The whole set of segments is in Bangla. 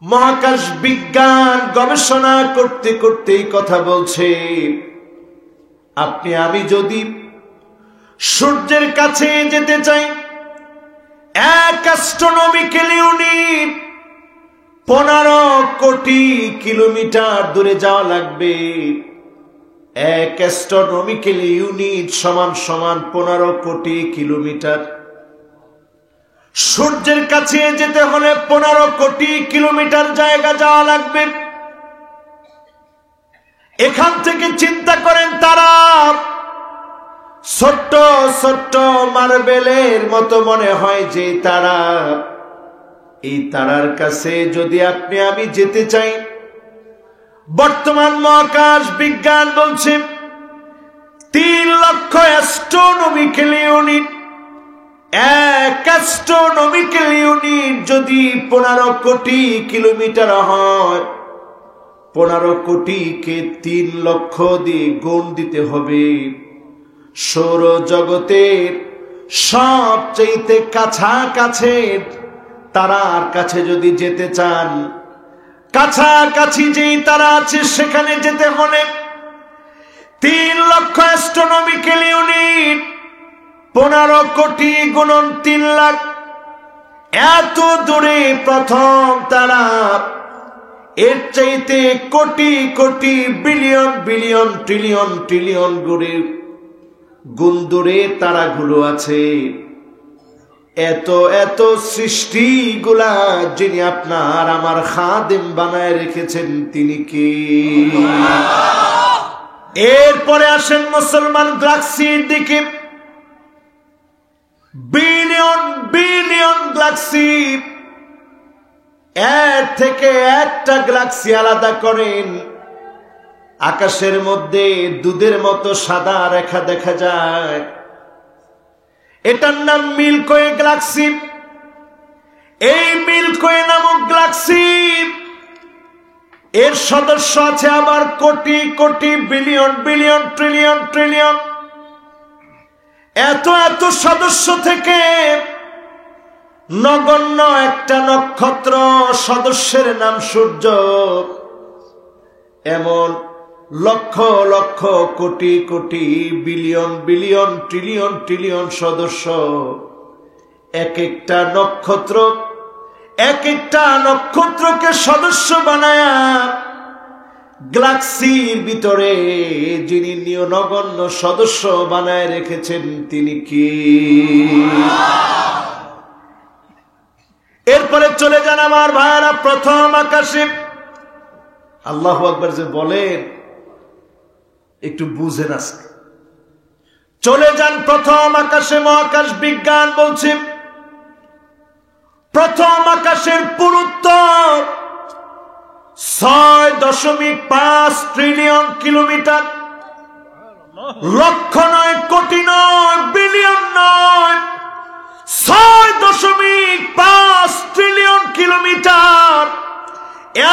মহাকাশ বিজ্ঞান গবেষণা করতে করতেই কথা বলছে, আপনি আমি যদি সূর্যের কাছে যেতে চাই, 1 অ্যাস্ট্রোনমিক্যাল ইউনিট 15 কোটি কিলোমিটার দূরে যাওয়া লাগবে। 1 অ্যাস্ট্রোনমিক্যাল ইউনিট সমান 15 কোটি কিলোমিটার। সূর্যের কাছে যেতে হলে 15 কোটি কিলোমিটার জায়গা যাওয়া লাগবে। এখান থেকে চিন্তা করেন, তারা ছোট্ট ছোট্ট মার্বেলের মতো মনে হয় যে তারা, এই তারার কাছে যদি আপনি আমি যেতে চাই, বর্তমান মহাকাশ বিজ্ঞান বলছে 3 লক্ষ অ্যাস্ট্রোনমিক্যাল ইউনিট। 1 অ্যাস্ট্রোনমিক্যাল ইউনিট যদি 15 কোটি কিলোমিটার হয়, 15 কোটিকে 3 লক্ষ দিয়ে গুণ দিতে হবে। সৌরজগতের সবচেয়ে কাছাকাছি তারার কাছে যদি যেতে চান, কাছাকাছি যেই তারা আছে সেখানে যেতে হলে 3 লক্ষ অ্যাস্ট্রোনমিক্যাল ইউনিট, 15 কোটি গুণন 3 লাখ, এত দূরে প্রথম তারা। এর চাইতে crore crore billion billion trillion trillion গুণ দূরে তারাগুলো আছে। এত এত সৃষ্টিগুলা যিনি আপনার আমার খাদেম বানায় রেখেছেন তিনি কে? এরপরে আসেন মুসলমান গ্যালাক্সির দিকে। বিলিয়ন বিলিয়ন গ্যালাক্সি, এর থেকে একটা গ্যালাক্সি আলাদা করেন, আকাশের মধ্যে দুধের মতো সাদা রেখা দেখা যায়, এটার নাম মিল্কওয়ে গ্যালাক্সি। এই মিল্কওয়ে নামক গ্যালাক্সি এর সদস্য আছে আবার crore crore billion billion trillion trillion. এত এত সদস্য থেকে নগণ্য একটা নক্ষত্র সদস্যের নাম সূর্য। এমন lakh lakh crore crore billion billion trillion trillion সদস্য। এক একটা নক্ষত্র, এক একটা নক্ষত্রকে সদস্য বানায়া গ্যালাক্সির ভিতরে যিনি নগণ্য সদস্য বানায় রেখেছেন তিনি কি? এরপরে চলে যান আমার ভাইরা প্রথম আকাশে। আল্লাহু আকবার যে বলেন একটু বুঝেন আজকে। চলে যান প্রথম আকাশে। মহাকাশ বিজ্ঞান বলছে প্রথম আকাশের পুরুত্ব 6.5 ট্রিলিয়ন কিলোমিটার। লক্ষ নয়, কোটি নয়, বিলিয়ন নয়, 6.5 ট্রিলিয়ন কিলোমিটার।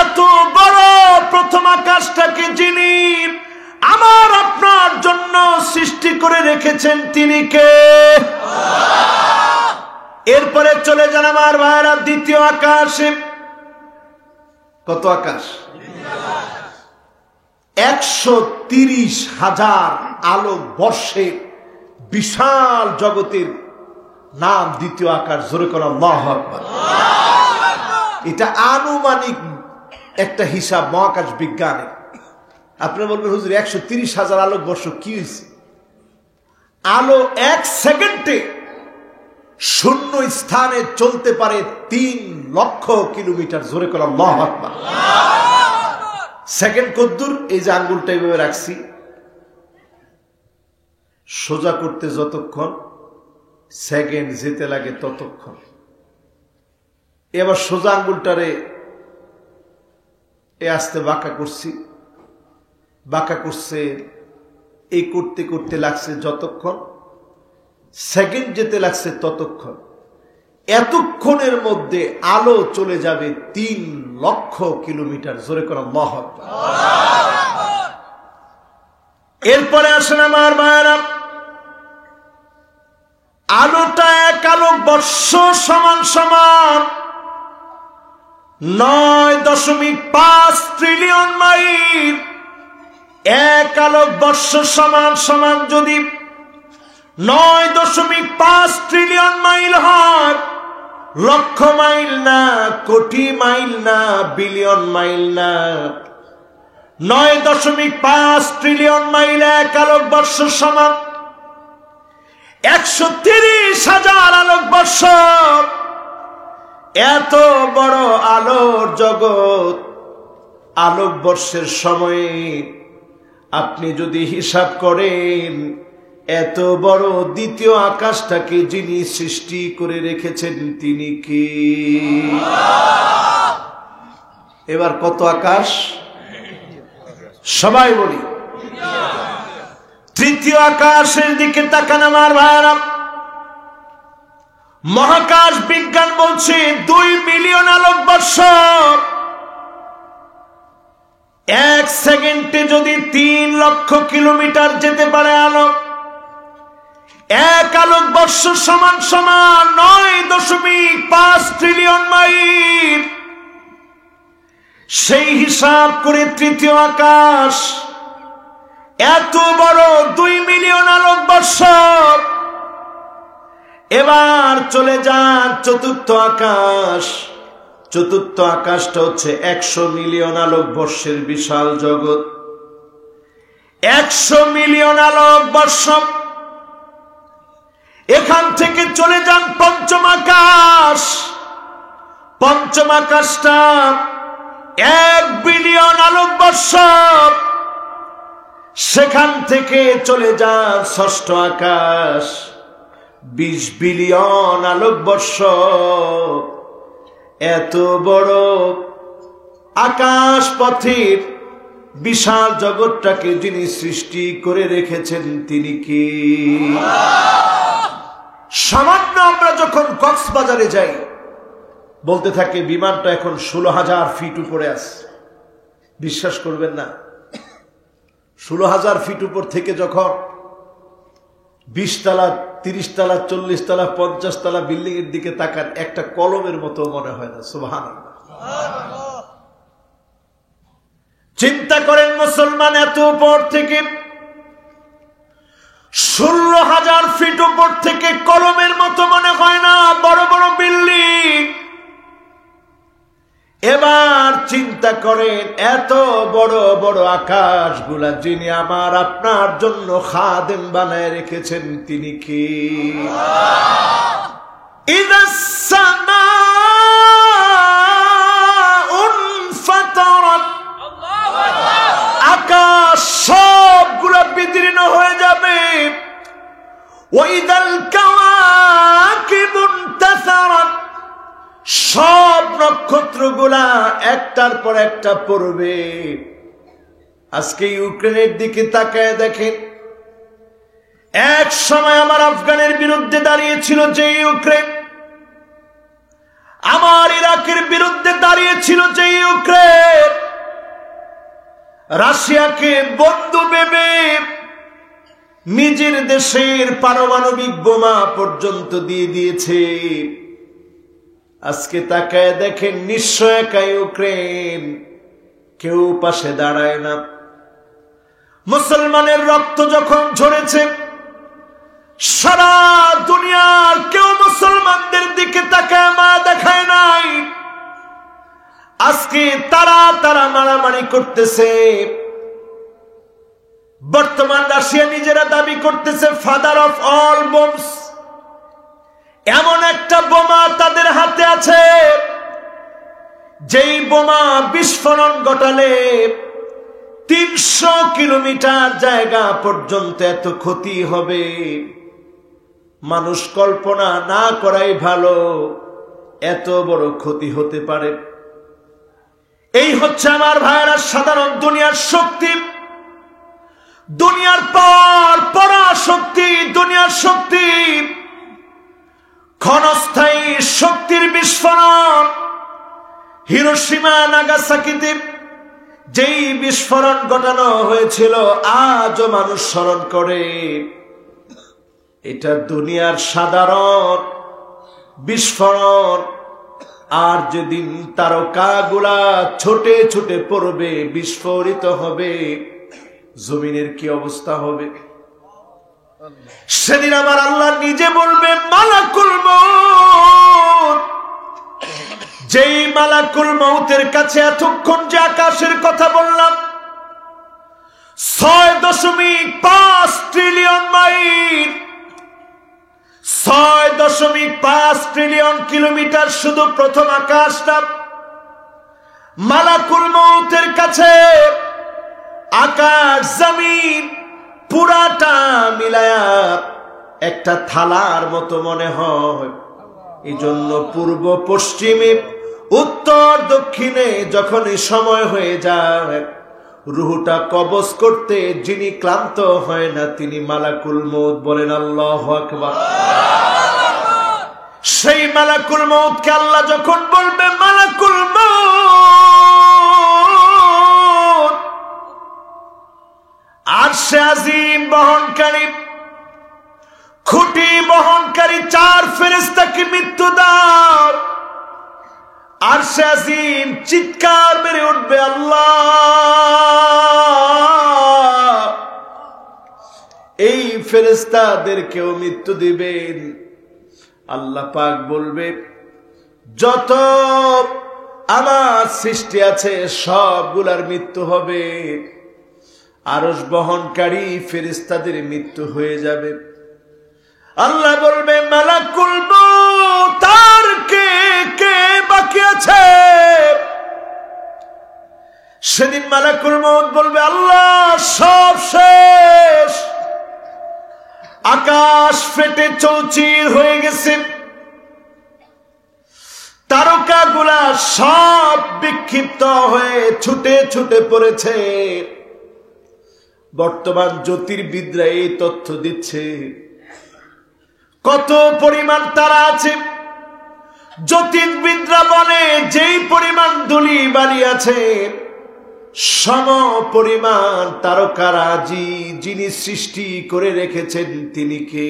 এত বড় প্রথম আকাশটাকে যিনি আমার আপনার জন্য সৃষ্টি করে রেখেছেন তিনি কে? এরপরে চলে যান আমার ভাইরা দ্বিতীয় আকাশে। কত আকাশ? 130,000 আলোক বর্ষে বিশাল জগতের নাম দ্বিতীয় আকাশ। জোরে করে আল্লাহু আকবার। এটা আনুমানিক একটা হিসাব মহাকাশ বিজ্ঞানের। আপনি বলবেন হুজুর 130,000 আলোক বর্ষ কি হয়েছে? আলো 1 সেকেন্ডে শূন্য স্থানে চলতে পারে 3 লক্ষ কিলোমিটার। জোরে করে আল্লাহু আকবার। সেকেন্ড কদ্দুর? এই যে আঙ্গুলটা এইভাবে রাখছি, সোজা করতে যতক্ষণ সেকেন্ড যেতে লাগে ততক্ষণ। এবার সোজা আঙ্গুলটারে এ আস্তে বাঁকা করছি, বাঁকা করছে, এই করতে করতে লাগছে যতক্ষণ, সেকেন্ড যেতে লাগছে ততক্ষণ। এতক্ষণের মধ্যে আলো চলে যাবে 3 লক্ষ কিলোমিটার। জোরে করে আল্লাহু আকবার। এরপরে আসেন আমার ভাইরা, আলোটা 1 আলোক বর্ষ সমান সমান 9.5 ট্রিলিয়ন মাইল। এক আলোকবর্ষ সমান সমান যদি 9.5 ট্রিলিয়ন মাইল হয়, লক্ষ মাইল না, কোটি মাইল না, বিলিয়ন মাইল না, 9.5 ট্রিলিয়ন মাইল এক আলোকবর্ষ সমান 130,000 আলোকবর্ষ। এত বড় আলোর জগৎ, আলোকবর্ষের সময়ে আপনি যদি হিসাব করেন, এত বড় দ্বিতীয় আকাশটাকে যিনি সৃষ্টি করে রেখেছেন তিনি কে? এবার কত আকাশ? সবাই বলি তৃতীয় আকাশের দিকে তাকান আমার ভাইরা। মহাকাশ বিজ্ঞান বলছে 2 মিলিয়ন আলোকবর্ষ। 1 সেকেন্ডে যদি 3 লক্ষ কিলোমিটার যেতে পারে আলো, এক আলোকবর্ষ সমান সমান 9.5 ট্রিলিয়ন মাইল। সেই হিসাব করে তৃতীয় আকাশ এত বড় 2 মিলিয়ন আলোকবর্ষ। এবার চলে যান চতুর্থ আকাশ। চতুর্থ আকাশটা হচ্ছে 100 মিলিয়ন আলোকবর্ষের বিশাল জগৎ। 100 মিলিয়ন আলোকবর্ষ। এখান থেকে চলে যান পঞ্চম আকাশ। পঞ্চম আকাশটা 1 বিলিয়ন আলোকবর্ষ। সেখান থেকে চলে যান ষষ্ঠ আকাশ, 20 বিলিয়ন আলোকবর্ষ। এত বড় আকাশ পথের বিশাল জগৎটাকে যিনি সৃষ্টি করে রেখেছেন তিনি কে? সামান্য আমরা যখন কক্সবাজারে যাই, বলতে থাকে বিমানটা এখন 16,000 ফিট উপরে আছে। বিশ্বাস করবেন না, 16,000 ফিট উপর থেকে যখন 20 তলা, 30 তলা, 40 তলা, 50 তলা বিল্ডিং এর দিকে তাকান, একটা কলমের মতো মনে হয় না। সুবহানাল্লাহ। চিন্তা করেন মুসলমান, এত উপর থেকে 16,000 ফিট উপর থেকে কলমের মতো মনে হয় না, বড় বড় বিল্ডিং। এবার চিন্তা করেন, এত বড় বড় আকাশগুলা যিনি আমার আপনার জন্য খাদেম বানায় রেখেছেন তিনি কে? ইদাস সামাউন ফাতারাত, আকাশ সবগুলা বিদীর্ণ হয়ে যাবে। ওয়াইদাল কাওয়াকিবুন তাসারাত, সব নক্ষত্রগুলা একটার পর একটা পড়বে। আজকে ইউক্রেনের দিকে তাকায় দেখেন, এক সময় আমার আফগানের বিরুদ্ধে দাঁড়িয়েছিল যে ইউক্রেন, আমার ইরাকের বিরুদ্ধে দাঁড়িয়েছিল যে ইউক্রেন, রাশিয়াকে বন্ধু ভেবে নিজের দেশের পারমাণবিক বোমা পর্যন্ত দিয়ে দিয়েছে। আজকে তাকায় দেখেন, নিশ্চয় একা ইউক্রেন, কেউ পাশে দাঁড়ায় না। মুসলমানের রক্ত যখন ঝরেছে, সারা দুনিয়ার কেউ মুসলমানদের দিকে তাকায় মা দেখায় নাই। আজকে তারা মারামারি করতেছে। বর্তমান রাশিয়া নিজেরা দাবি করতেছে ফাদার অফ অল বোমস। এমন একটা বোমা তাদের হাতে আছে, যেই বোমা বিস্ফোরণ ঘটালে 300 কিলোমিটার জায়গা পর্যন্ত এত ক্ষতি হবে, মানুষ কল্পনা না করাই ভালো এত বড় ক্ষতি হতে পারে। এই হচ্ছে আমার ভাইয়েরা সাধারণ দুনিয়ার শক্তি, দুনিয়ার পর পরাশক্তি, দুনিয়ার শক্তি, ক্ষণস্থায়ী শক্তির বিস্ফোরণ। হিরোশিমা নাগাসাকিতে যেই বিস্ফোরণ ঘটানো হয়েছিল আজও মানুষ স্মরণ করে। এটা দুনিয়ার সাধারণ বিস্ফোরণ, আর যেদিন তারকাগুলা ছোটে ছোটে পড়বে, বিস্ফোরিত হবে, জমিনের কি অবস্থা হবে? সেদিন আমার আল্লাহ নিজে বলবে, মালাকুল মউত। যেই মালাকুল মউতের কাছে এতক্ষণ যে আকাশের কথা বললাম, 6.5 ট্রিলিয়ন মাইল, 6.5 ট্রিলিয়ন কিলোমিটার শুধু প্রথম আকাশটা। মালাকুল মউতের কাছে আকাশ জমিন পুরাটা মিলায়া একটা থালার মতো মনে হয়। এই জন্য পূর্ব পশ্চিমে উত্তর দক্ষিণে যখন সময় হয়ে যায়, রুহটা কবজ করতে যিনি ক্লান্ত হয় না তিনি মালাকুল মউত। বলেন আল্লাহু আকবার। সেই মালাকুল মউতকে আল্লাহ যখন বলবে, মালাকুল মউত আরশে আজিম বহনকারী, খুঁটি বহনকারী 4 ফেরেশতাকে মৃত্যু দাও। আরশে আজিম চিৎকার মেরে উঠবে, আল্লাহ এই ফেরেশতাদেরকেও মৃত্যু দিবেন। আল্লাহ পাক বলবে, যত আমার সৃষ্টি আছে সবগুলার মৃত্যু হবে, আরশ বহনকারী ফেরেশতাদের মৃত্যু হয়ে যাবে। আল্লাহ বলবে, মালাকুল মউত আর কে কে বাকি আছে? সেদিন মালাকুল মউত বলবে, আল্লাহ সব শেষ, আকাশ ফেটে চৌচির হয়ে গেছে, তারকাগুলা সব বিক্ষিপ্ত হয়ে ছুটে ছুটে পড়েছে। বর্তমান জ্যোতির্বিদরা এই তথ্য দিচ্ছে কত পরিমাণ তারা আছে। জ্যোতির্বিদরা বলে, যেই পরিমাণ ধূলি বালি আছে সম পরিমাণ তারকারাজি যিনি সৃষ্টি করে রেখেছেন তিনি কে?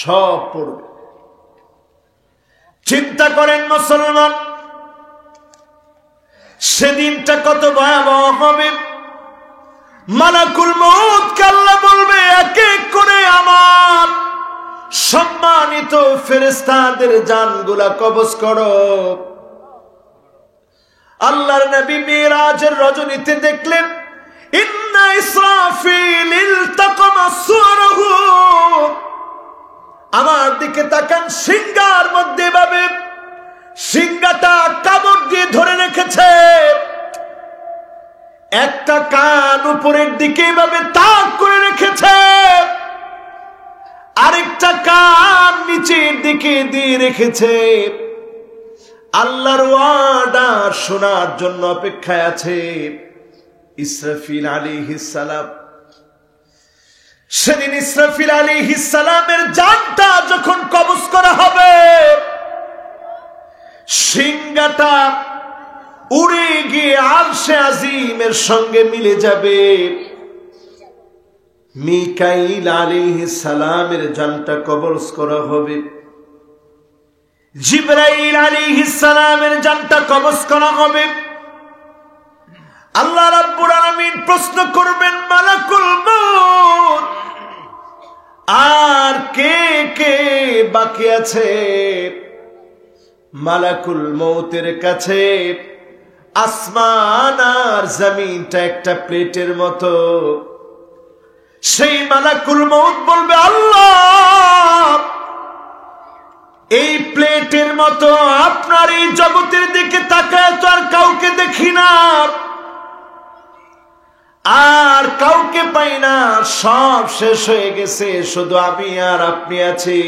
সব পড়বে। চিন্তা করেন মুসলমান, সেদিনটা কত ভয়াবহ হবে। মালাকুল মউতকে আল্লাহ বলবে, এক এক করে আমার সম্মানিত ফেরেশতাদের জানগুলা কবজ করো। আল্লাহর নবী মিরাজের রজনীতে দেখলেন, ইন্না ইসরাফিল ইলতাকামা সুরহু। আমার দিকে তাকান, সিংহার মধ্যে ভাবে সিংহাটা কামড় দিয়ে ধরে রেখেছে, একটা কান উপরের দিকে ভাবে তাক করে রেখেছে, আরেকটা কান নিচের দিকে দিয়ে রেখেছে। আল্লাহর ওয়াদা শোনার জন্য অপেক্ষায় আছে ইসরাফিল আলাইহিস সালাম। সেদিন ইসরাফিল আলাইহিস সালামের জানটা যখন কবজ করা হবে, সিংহাটা উড়ে গিয়ে আরশে আজিমের সঙ্গে মিলে যাবে। মিকাইল আলাইহিস সালামের জানটা কবজ করা হবে, জিবরাইল আলাইহিস সালামের জানটা কবজ করা হবে। আল্লাহ রাব্বুল আলামিন প্রশ্ন করবেন, মালাকুল মউত আর কে কে বাকি আছে? মালাকুল মউতের কাছে আসমান আর জমিনটা একটা প্লেটের মতো। সেই মালাকুল মউত বলবে, আল্লাহ এই প্লেটের মতো আপনার এই জগতের দিকে তাকায় তো আর কাউকে দেখি না, আর কাউকে পাই না, সব শেষ হয়ে গেছে, শুধু আমি আর আপনি আছি।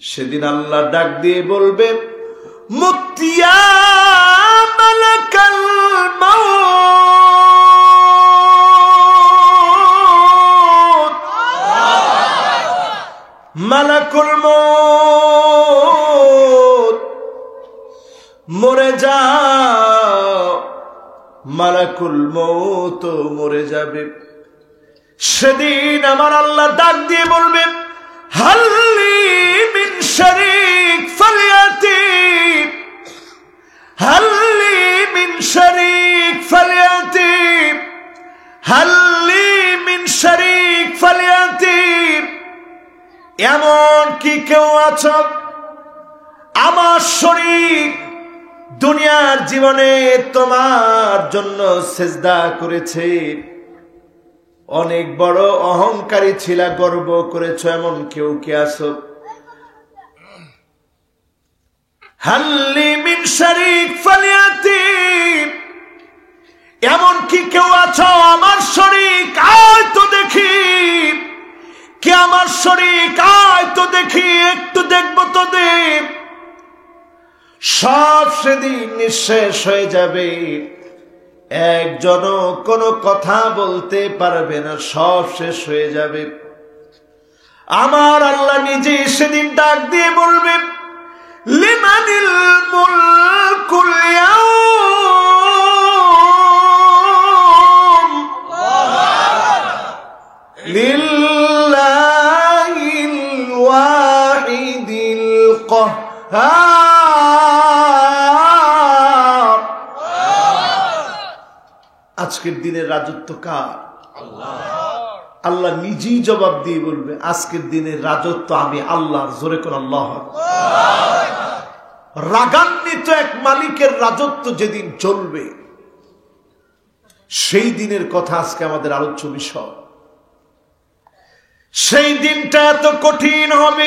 সেদিন আল্লাহ ডাক দিয়ে বলবে, মুতিয়া মালাকাল মউত, মালাকুল মউত মরে যাও। মালাকুল মউত মরে যাবে। সেদিন আমার আল্লাহ ডাক দিয়ে বলবে, হাল্লি মিন শরীক ফালিয়াতি হাল্লি মিন শরীক ফালিয়াতি হাল্লি মিন শরীক ফালিয়াতি। এমন কি কেউ আছো আমার শরীক দুনিয়ার জীবনে তোমার জন্য সিজদা করেছে, অনেক বড় অহংকারী ছিল, গর্ব করেছ, এমন কেউ কি আছো? হাল্লি মিন শরীক ফালিয়াতি, এমন কি কেউ আছো আমার শরীক আয় তো দেখি, কে আমার শরীক আয় তো দেখি, একটু দেখবো তো দেব। সব সেদিন নিঃশেষ হয়ে যাবে, একজনও কোনো কথা বলতে পারবে না, সব শেষ হয়ে যাবে। আমার আল্লাহ নিজে সেদিন ডাক দিয়ে বলবে লিমানিল মুলকুল ইয়াউম লিল্লাহিল ওয়াহিদিল কাহ্হার। আজকের দিনের রাজত্ব কার? আল্লাহ নিজেই জবাব দিয়ে বলবে আজকের দিনের রাজত্ব আমি আল্লাহর। জোরে কোন আল্লাহ। রাগান্বিত এক মালিকের রাজত্ব যেদিন চলবে, সেই দিনের কথা আজকে আমাদের আলোচ্য বিষয়। সেই দিনটা এত কঠিন হবে,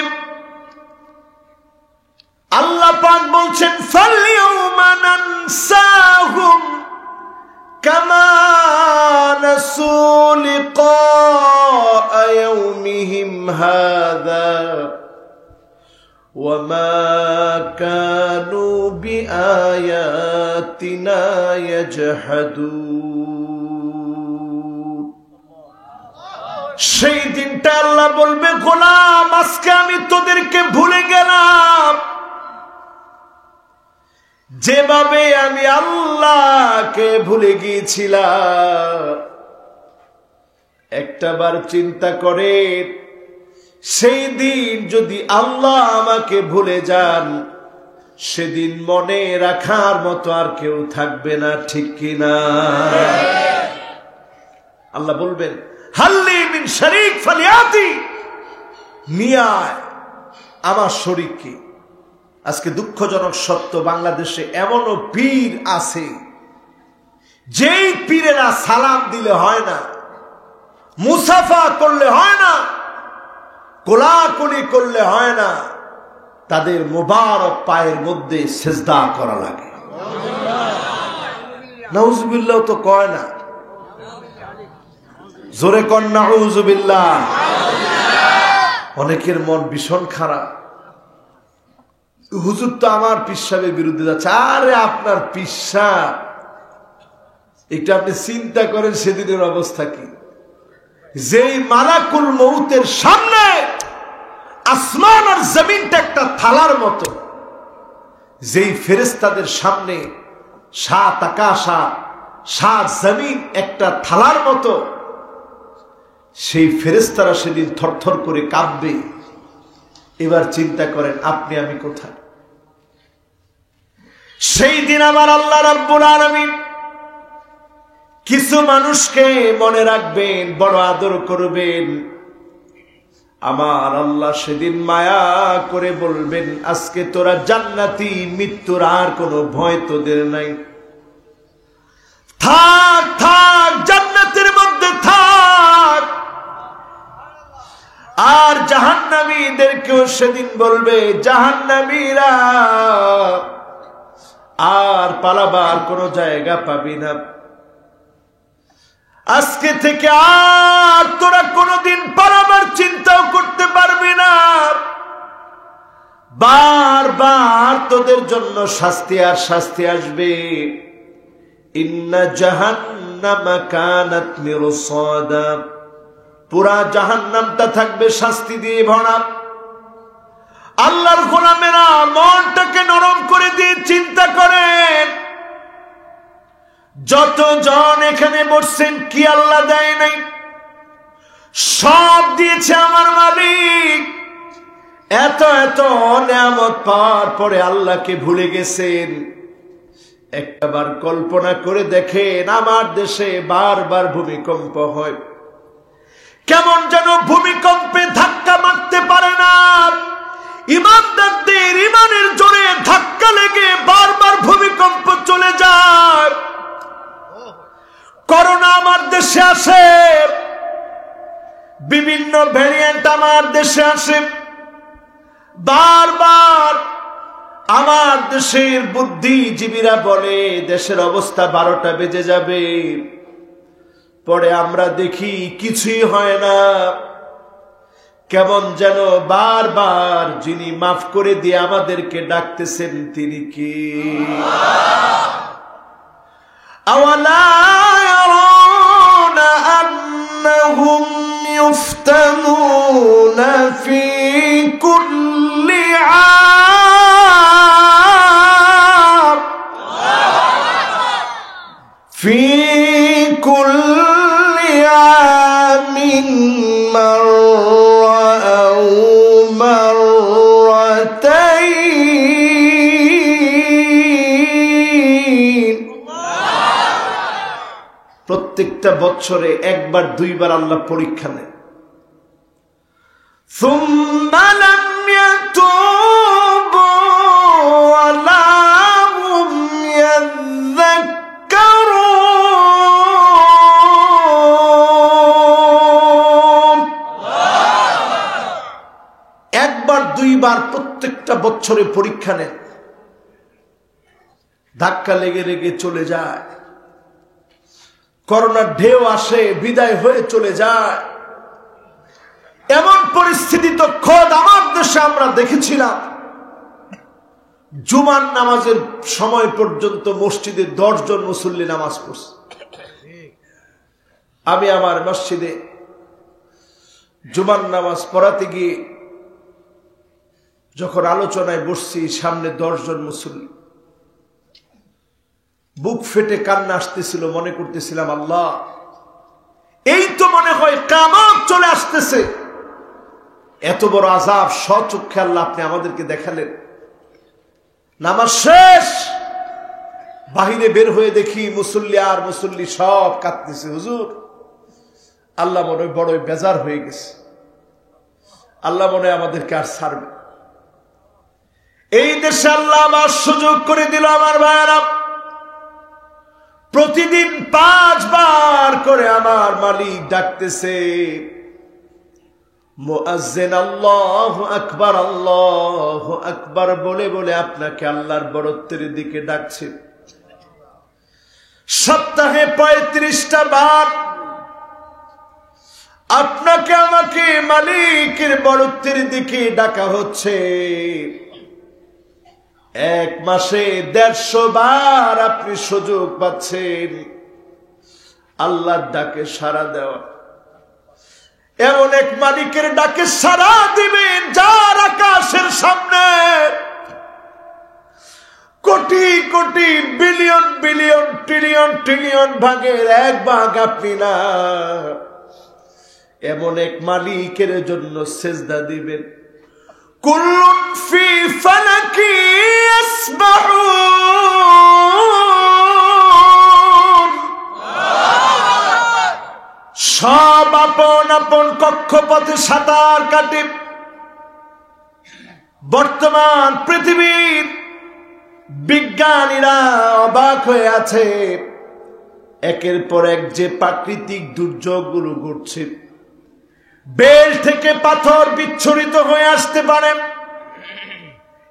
আল্লাহ পাক বলছেন ফালইয়াউমা নানসাহুম কামা নাসু লিকা ইয়াউমিহিম হাযা ওয়া মা কানু বিআয়াতিনা ইয়াজহাদুন। সেই দিনটা আল্লাহ বলবে গোলাম আজকে আমি তোদেরকে ভুলে গেলাম, যেভাবে আমি আল্লাহকে ভুলে গিয়েছিলাম। একটাবার চিন্তা করে, সেই দিন যদি আল্লাহ আমাকে ভুলে যান, সেদিন মনে রাখার মতো আর কেউ থাকবে না, ঠিক কিনা? আল্লাহ বলবেন হাল্লি মিন শরীক ফালিয়াতি, নিয়ে আয় আমার শরীককে। আজকে দুঃখজনক সত্য, বাংলাদেশে এমনও পীর আছে যেই পীরেরা সালাম দিলে হয় না, মুসাফা করলে হয় না, কোলাকুলি করলে হয় না, তাদের মোবারক পায়ের মধ্যে সেজদা করা লাগে। নাউজুবিল্লাহ তো কয় না, জোরে কর নাউজুবিল্লাহ। অনেকের মন ভীষণ খারাপ, হুজুর তো আমার পিসাবের বিরুদ্ধে যাচ্ছে। আরে আপনার পিসাব, একটু আপনি চিন্তা করেন সেদিনের অবস্থা কি। যেই মালাকুল মউতের সামনে আসমান আর জমিনটা একটা থালার মতো, যেই ফেরেশতাদের সামনে সাত আকাশ সাত জমিন একটা থালার মতো, সেই ফেরেশতারা সেদিন থরথর করে কাঁপবে। এবার চিন্তা করেন আপনি আমি কোথায়? সেই দিন আমার আল্লাহ রাব্বুল আলামিন কিছু মানুষকে মনে রাখবেন, বড় আদর করবেন। আমার আল্লাহ সেদিন মায়া করে বলবেন আজকে তোরা জান্নাতি, মৃত্যুর আর কোনো ভয় তোদের নাই, থাক থাক জান্নাতের মধ্যে থাক। আর জাহান্নামীদেরকেও সেদিন বলবে জাহান্নামীরা আর পালাবার কোনো জায়গা পাবি না, আজকে থেকে আর তোরা কোনোদিন পালাবার চিন্তাও করতে পারবি না। বারবার তোদের জন্য শাস্তি আর শাস্তি আসবে। ইন্না জাহান্নামা কানাত মিরসাদা, পুরা জাহান্নামটা থাকবে শাস্তি দিয়ে ভরা। আল্লাহর গোলামেরা মনটাকে নরম করে দিয়ে চিন্তা করেন, যতজন এখানে বসছেন কি আল্লাহ দেয় নাই? সব দিয়েছে আমার মালিক। এত এত নিয়ামত পাওয়ার পরে আল্লাহকে ভুলে গেছেন। একবার কল্পনা করে দেখেন, আমার দেশে বারবার ভূমিকম্প হয়, কেমন যেন ভূমিকম্পে ধাক্কা মারতে পারে না। ইমানদারদের ইমানের জোরে ধাক্কা লেগে বারবার ভূমিকম্প চলে যায়। করোনা আমার দেশে আসে, বিভিন্ন ভ্যারিয়েন্ট আমার দেশে আসে, বারবার আমার দেশের বুদ্ধিজীবীরা বলে দেশের অবস্থা 12টা বেজে যাবে। পরে আমরা দেখি কিছুই হয় না, কেমন যেন বারবার যিনি মাফ করে দিয়ে আমাদেরকে ডাকতেছেন তিনি কি? আওয়ালা ইয়ারাউনা আন্নাহুম ইফতানুনা ফি কুল্লি আম ফি কুল্লি আমিন মাররা আও মাররাতাইন। প্রত্যেকটা বছরে একবার দুইবার আল্লাহ পরীক্ষা নেন। সুম্মা লাম ইয়াতুবু ওয়ালা হুম ইয়াযাক্কারুন। একবার দুইবার প্রত্যেকটা বছরে পরীক্ষা নেন, ধাক্কা লেগে লেগে চলে যায়। করোনার ঢেউ আসে, বিদায় হয়ে চলে যায়। এমন পরিস্থিতি তো খোদ আমার দেশে আমরা দেখেছিলাম। জুমার নামাজের সময় পর্যন্ত মসজিদে 10 জন মুসল্লি নামাজ পড়ছে। আমি আমার মসজিদে জুমার নামাজ পড়াতে গিয়ে যখন আলোচনায় বসছি, সামনে 10 জন মুসল্লি, বুক ফেটে কান্না আসতেছিল। মনে করতেছিলাম, আল্লাহ, এই তো মনে হয় কিয়ামত চলে আসতেছে। এত বড় আযাব স্বচক্ষে আল্লাহ আপনি আমাদেরকে দেখালেন। নামাজ শেষ, বাহিরে বের হয়ে দেখি মুসল্লি আর মুসল্লি সব কাঁদতেছে। হুজুর, আল্লাহ মনে হয় বড়ই বেজার হয়ে গেছে, আল্লাহ মনে হয় আমাদেরকে আর ছাড়বে। এই দেশে আল্লাহ আমার সুযোগ করে দিল। আমার ভাইয়েরা, প্রতিদিন 5 বার করে আমার মালিক ডাকতেছে, মুয়াজ্জিন আল্লাহু আকবার বলে বলে আপনাকে আল্লাহর বরত্বের দিকে ডাকছে। সপ্তাহে 35টা বার আপনাকে আমাকে মালিকের বরত্বের দিকে ডাকা হচ্ছে। এক মাসে 150 বার আপনি সুযোগ পাচ্ছেন আল্লাহর ডাকে সাড়া দেওয়া। এমন এক মালিকের ডাকে সাড়া দিবেন যার আকাশের সামনে crore crore billion billion trillion trillion ভাগের 1 ভাগ আপনি না। এমন এক মালিকের জন্য সেজদা দিবেন। কুল্লুন ফি ফালাকি ইয়াসবাহুন। সব আপন আপন কক্ষপথে সাঁতার কাটে। বর্তমান পৃথিবীর বিজ্ঞানীরা অবাক হয়ে আছে, একের পর এক যে প্রাকৃতিক দুর্যোগগুলো ঘটছে। বেল থেকে পাথর বিচ্ছুরিত হয়ে আসতে পারে।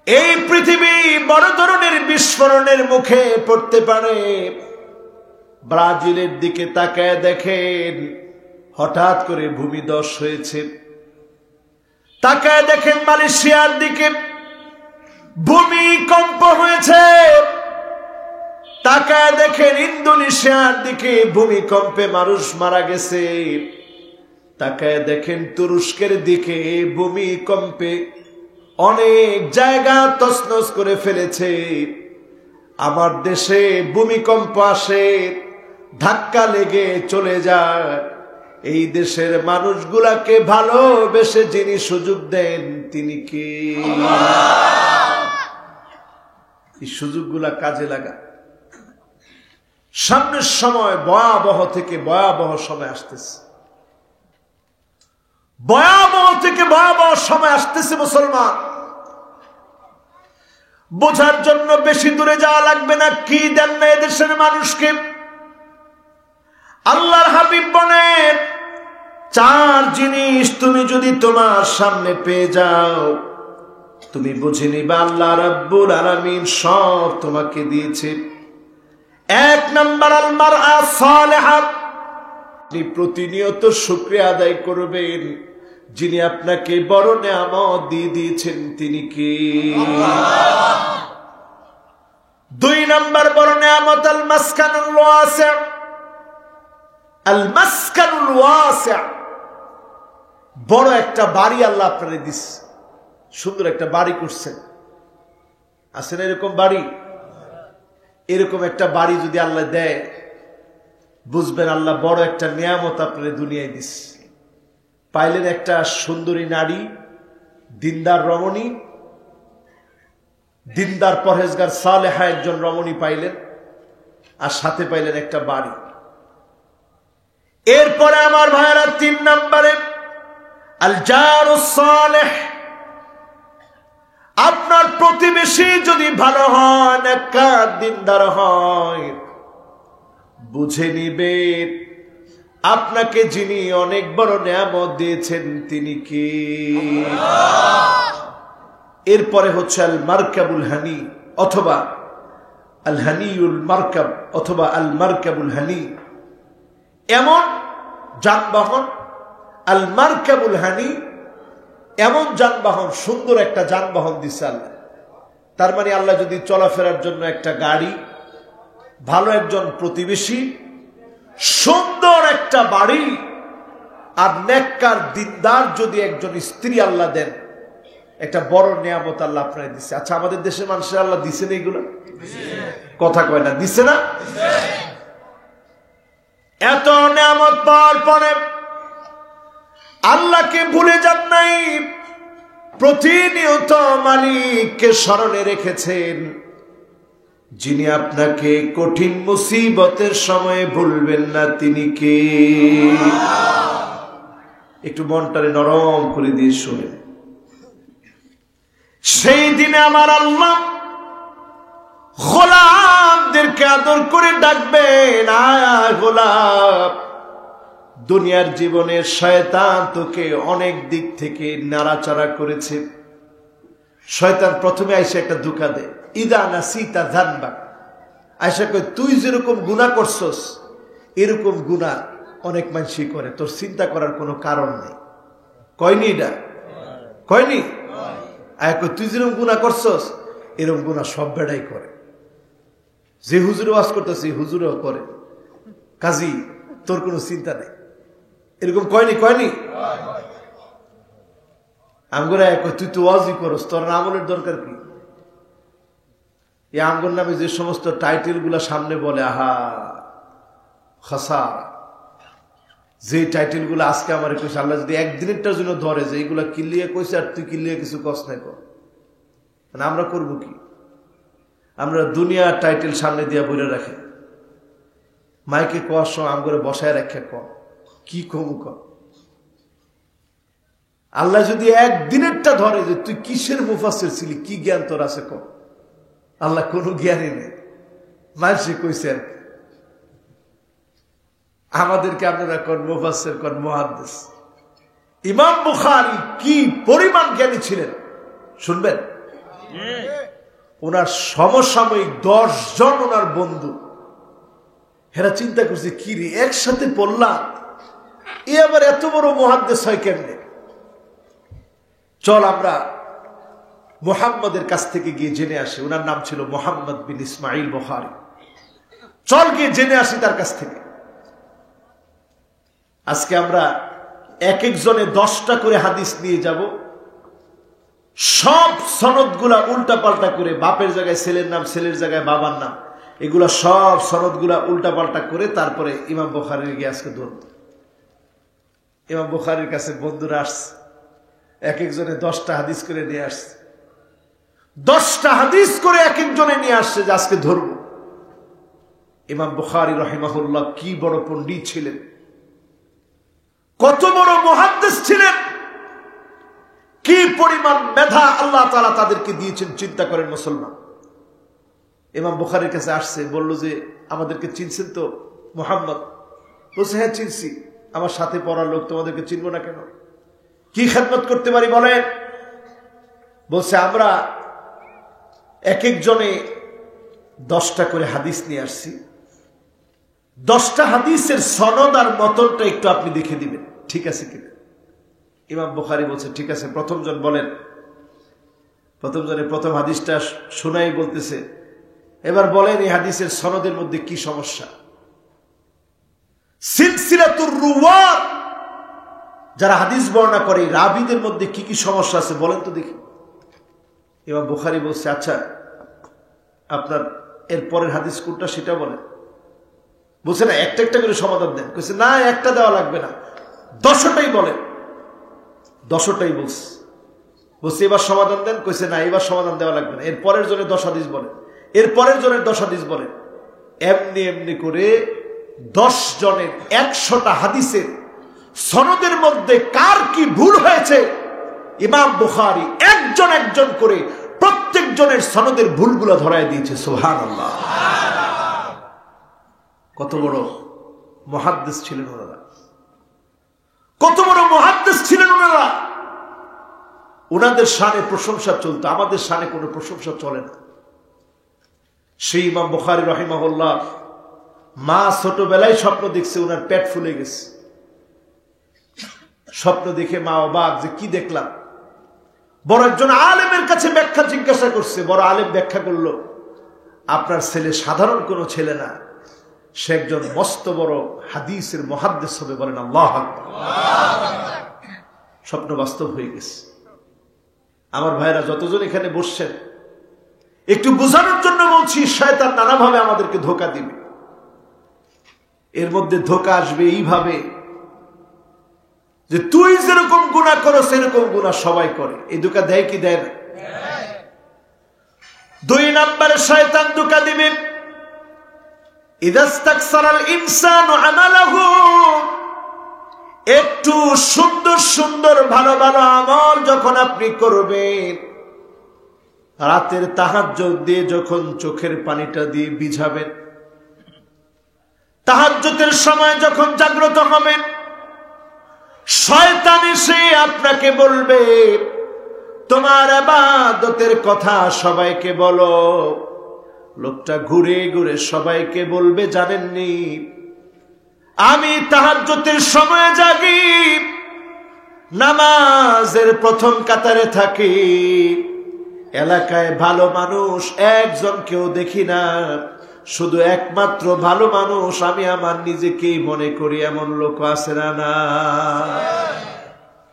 এই পৃথিবী বড় ধরনের বিস্ফোরণের মুখে পড়তে পারে। ব্রাজিলের দিকে তাকায় দেখেন, হঠাৎ করে ভূমিধস হয়েছে। তাকায় দেখেন মালয়েশিয়ার দিকে ভূমিকম্প হয়েছে। তাকায় দেখেন ইন্দোনেশিয়ার দিকে ভূমিকম্পে মানুষ মারা গেছে। তাকায় দেখেন তুরস্কের দিকে ভূমিকম্পে অনেক জায়গা তছনছ করে ফেলেছে। আমার দেশে ভূমিকম্প আসে, ধাক্কা লেগে চলে যায়। এই দেশের মানুষগুলাকে ভালোবেসে যিনি সুযোগ দেন তিনি কে? এই সুযোগগুলা কাজে লাগা। সামনের সময় ভয়াবহ থেকে ভয়াবহ সময় আসতেছে, ভয়াবহ থেকে ভয়াবহ সময় আসতেছে। মুসলমান, বোঝার জন্য বেশি দূরে যাওয়া লাগবে না। কি দেন না এদেশের মানুষকে? আল্লাহর হাবিব বলেন, 4 জিনিস তুমি যদি তোমার সামনে পেয়ে যাও, তুমি বুঝে নিবা আল্লাহ রাব্বুল আলামিন সব তোমাকে দিয়েছে। 1 নাম্বার, আল মারআ সালিহা। আপনি প্রতিনিয়ত শুকরিয়া আদায় করবেন, যিনি আপনাকে বড় নেয়ামত দিয়ে দিয়েছেন তিনি কে? আল্লাহ। 2 নাম্বার বড় নেয়ামত, আল মাসকানুল ওয়াসি'। আল মাসকানুল ওয়াসি', বড় একটা বাড়ি আল্লাহ আপনারে দিচ্ছে, সুন্দর একটা বাড়ি করছেন। আছে না এরকম বাড়ি? এরকম একটা বাড়ি যদি আল্লাহ দেয়, বুঝবেন আল্লাহ বড় একটা নিয়ামত আপনারে দুনিয়ায় দিচ্ছে। পাইলেন একটা সুন্দরী নারী, দিনদার রমণী, দিনদার পরহেজগার সালেহা একজন রমণী পাইলেন, আর সাথে পাইলেন একটা বাড়ি। এরপরে আমার ভাইরা 3 নম্বরে, আল জারুস সালেহ। আপনার প্রতিবেশী যদি ভালো হয়, নেককার দিনদার হয়, বুঝে নিবেন আপনাকে যিনি অনেক বড় নিয়ামত দিয়েছেন তিনি কে? এরপরে হচ্ছে আল মারকাবুল হানি, অথবা আল হানিউল মারকাব, অথবা আল মারকাবুল হানি। এমন যানবাহন, আল মারকাবুল হানি, এমন যানবাহন, সুন্দর একটা যানবাহন দিচ্ছে আল্লাহ। তার মানে আল্লাহ যদি চলাফেরার জন্য একটা গাড়ি, ভালো একজন প্রতিবেশী, সুন্দর একটা বাড়ি, আর নেককার দিনদার যদি একজন স্ত্রী আল্লাহ দেন, একটা বড় নিয়ামত আল্লাহ আপনারা দিচ্ছে। আচ্ছা, আমাদের দেশের মানুষের আল্লাহ দিছে না এগুলো? কথা কয় না, দিছে না? এত নিয়ামত পাওয়ার পরে আল্লাহকে ভুলে যান নাই, প্রতিনিয়ত মালিককে স্মরণে রেখেছেন, যিনি আপনাকে কঠিন মুসিবতের সময়ে ভুলবেন না তিনি কে? একটু মনটারে নরম করে দিয়ে শুনেন। সেই দিনে আমার আল্লাহ গোলামদেরকে আদর করে ডাকবেন, আয় গোলাম, দুনিয়ার জীবনের শয়তান তোকে অনেক দিক থেকে নাড়াচাড়া করেছে। শয়তান প্রথমে আইসা একটা ধোঁকা দেয়, ইদা নাসিতা যানবা। আইসা কই, তুই যেরকম গুনাহ করছস এরকম গুনাহ অনেক মানুষই করে, তোর চিন্তা করার কোনো কারণ নেই। কয়নি এটা? কয়নি? আয় কই, তুই যেরকম গুনাহ করছস এরকম গুনাহ সব বেড়াই করে। যে হুজুরে ওয়াজ করতেছে হুজুরেও করে, কাজী তোর কোনো চিন্তা নেই। এরকম কয়নি? কয়নি? আমগরে তুই তো ওয়াজই করস, তোর আমলের দরকার কি? এই আমগর নামে যে সমস্ত টাইটেল গুলা সামনে বলে, আহা খাসা, যে টাইটেল গুলো আজকে আমার কইছে, আল্লাহ যদি একদিনেরটার জন্য ধরে যে এইগুলা কিল্লিয়ে কইছে আর তুই কিল্লিয়ে কিছু কস নাই কর, মানে আমরা করবো কি? আমরা দুনিয়ার টাইটেল সামনে দিয়া বইরে রাখে, মাইকে কোয়ার সময় আমগরে বসায় রাখে ক কি কমু ক। আল্লাহ যদি একদিনেরটা ধরে যে তুই কিসের মুফাসসির ছিলি, কি জ্ঞান তোর আছে ক, আল্লাহ কোনো জ্ঞানই নেই, মানুষে কইছে আর কি। আমাদেরকে আপনারা কন মুফাসসির, কন মুহাদ্দিস। ইমাম বুখারী কি পরিমাণ জ্ঞানী ছিলেন শুনবেন। ওনার সমসাময়িক 10 জন ওনার বন্ধু, এরা চিন্তা করছে কি রে একসাথে পড়লাম, এ আবার এত বড় মুহাদ্দিস হয় কেমনে? চল আমরা মুহাম্মদের কাছ থেকে গিয়ে জেনে আসি। ওনার নাম ছিল মুহাম্মদ বিন ইসমাইল বুখারী। চল গিয়ে জেনে আসি তার কাছ থেকে। আজকে আমরা এক একজনে 10টা করে হাদিস নিয়ে যাব, সব সনদগুলা উল্টা পাল্টা করে, বাপের জায়গায় ছেলের নাম, ছেলের জায়গায় বাবার নাম, এগুলা সব সনদগুলা উল্টা পাল্টা করে তারপরে ইমাম বুখারীর গিয়ে আজকে ধরব। ইমাম বুখারীর কাছে বন্ধুরা আসছে, এক একজনে 10টা হাদিস করে নিয়ে আসছে, 10টা হাদিস করে এক একজনে নিয়ে আসছে যে আজকে ধরব। ইমাম বুখারী রাহিমাহুল্লাহ কি বড় পণ্ডিত ছিলেন, কত বড় মুহাদ্দিস ছিলেন, কি পরিমাণ মেধা আল্লাহ তাআলা তাদেরকে দিয়েছেন চিন্তা করেন মুসলমান। ইমাম বুখারীর কাছে আসছে, বলল যে আমাদেরকে চিনছেন তো মুহাম্মদ? বলছে হ্যাঁ চিনছি, আমার সাথে পড়ার লোক, তোমাদেরকে চিনবো না কেন? কি খেদমত করতে পারি বলেন? বলছে আমরা এক একজনে 10টা করে হাদিস নিয়ে আসছি, 10টা হাদিসের সনদ আর মতনটা একটু আপনি দেখে দিবেন, ঠিক আছে কিনা? ইমাম বুখারী বলছে ঠিক আছে। প্রথম জন বলেন। প্রথম জনের প্রথম হাদিসটা শোনাই বলতেছে, এবার বলেন এই হাদিসের সনদের মধ্যে কি সমস্যা? সিলসিলাতুর রুওয়াত, যারা হাদিস বর্ণনা করে রাবীদের মধ্যে কি কি সমস্যা আছে বলেন তো দেখি। ইমাম বুখারী বলছে আচ্ছা আপনার এর পরের হাদিস কোনটা সেটা বলেন। বলছে না একটা একটা করে সমাধান দেন। কইছে না একটা দেওয়া লাগবে না, 10টাই বলেন। 10টাই বলছে এবার সমাধান দেন। কইছে না এবার সমাধান দেওয়া লাগবে না, এর পরের জনের 10 হাদিস বলেন, এর পরের জনের 10 হাদিস বলেন। এমনি এমনি করে 10 জনের 100টা হাদিসের সনদের মধ্যে কার কি ভুল হয়েছে ইমাম বুখারী একজন একজন করে প্রত্যেক জনের সনদের ভুলগুলো ধরায় দিয়েছে। সুবহানাল্লাহ। কত বড় মুহাদ্দিস ছিলেন ওনারা, কত বড় মুহাদ্দিস ছিলেন ওনারা। ওনাদের শানে প্রশংসা চলতো, আমাদের শানে কোনো প্রশংসা চলে না। সেই ইমাম বুখারী রাহিমাহুল্লাহ মা ছোটবেলায় স্বপ্ন দেখছে ওনার পেট ফুলে গেছে। স্বপ্ন দেখে মা অবাক যে কি দেখলাম। বড় একজন আলেমের কাছে ব্যাখ্যা জিজ্ঞাসা করছে, বড় আলেম ব্যাখ্যা করলো আপনার ছেলে সাধারণ কোনো ছেলে না, সে একজন মস্ত বড় হাদিসের মুহাদ্দিস হবে। বলেন আল্লাহু আকবার। স্বপ্ন বাস্তব হয়ে গেছে। আমার ভাইরা যতজন এখানে বসছেন, একটু বোঝানোর জন্য বলছি, শয়তান নানাভাবে আমাদেরকে ধোঁকা দিবে। এর মধ্যে ধোঁকা আসবে এইভাবে যে তুই যেরকম গুনাহ করো সেরকম গুনাহ সবাই করে। এই ধোঁকা দেয় কি দেয় না? 2 নম্বরে শয়তান ধোঁকা দিবে ইদাস্তাকসারাল ইনসানু আমালাহু, একটু সুন্দর সুন্দর ভালো ভালো আমল যখন আপনি করবেন, রাতের তাহাজ্জুদ দিয়ে যখন চোখের পানিটা দিয়ে ভিজাবেন, তাহাজ্জুদের সময় যখন জাগ্রত হবেন, শয়তান এসে আপনাকে বলবে তোমার ইবাদতের কথা সবাইকে বলো। লোকটা ঘুরে ঘুরে সবাইকে বলবে জানেননি আমি তাহাজ্জুদের সময় জাগি, নামাজের প্রথম কাতারে থাকি, এলাকায় ভালো মানুষ একজন কেউ দেখি না, শুধু একমাত্র ভালো মানুষ আমি আমার নিজেকেই মনে করি, এমন লোক আছে না? না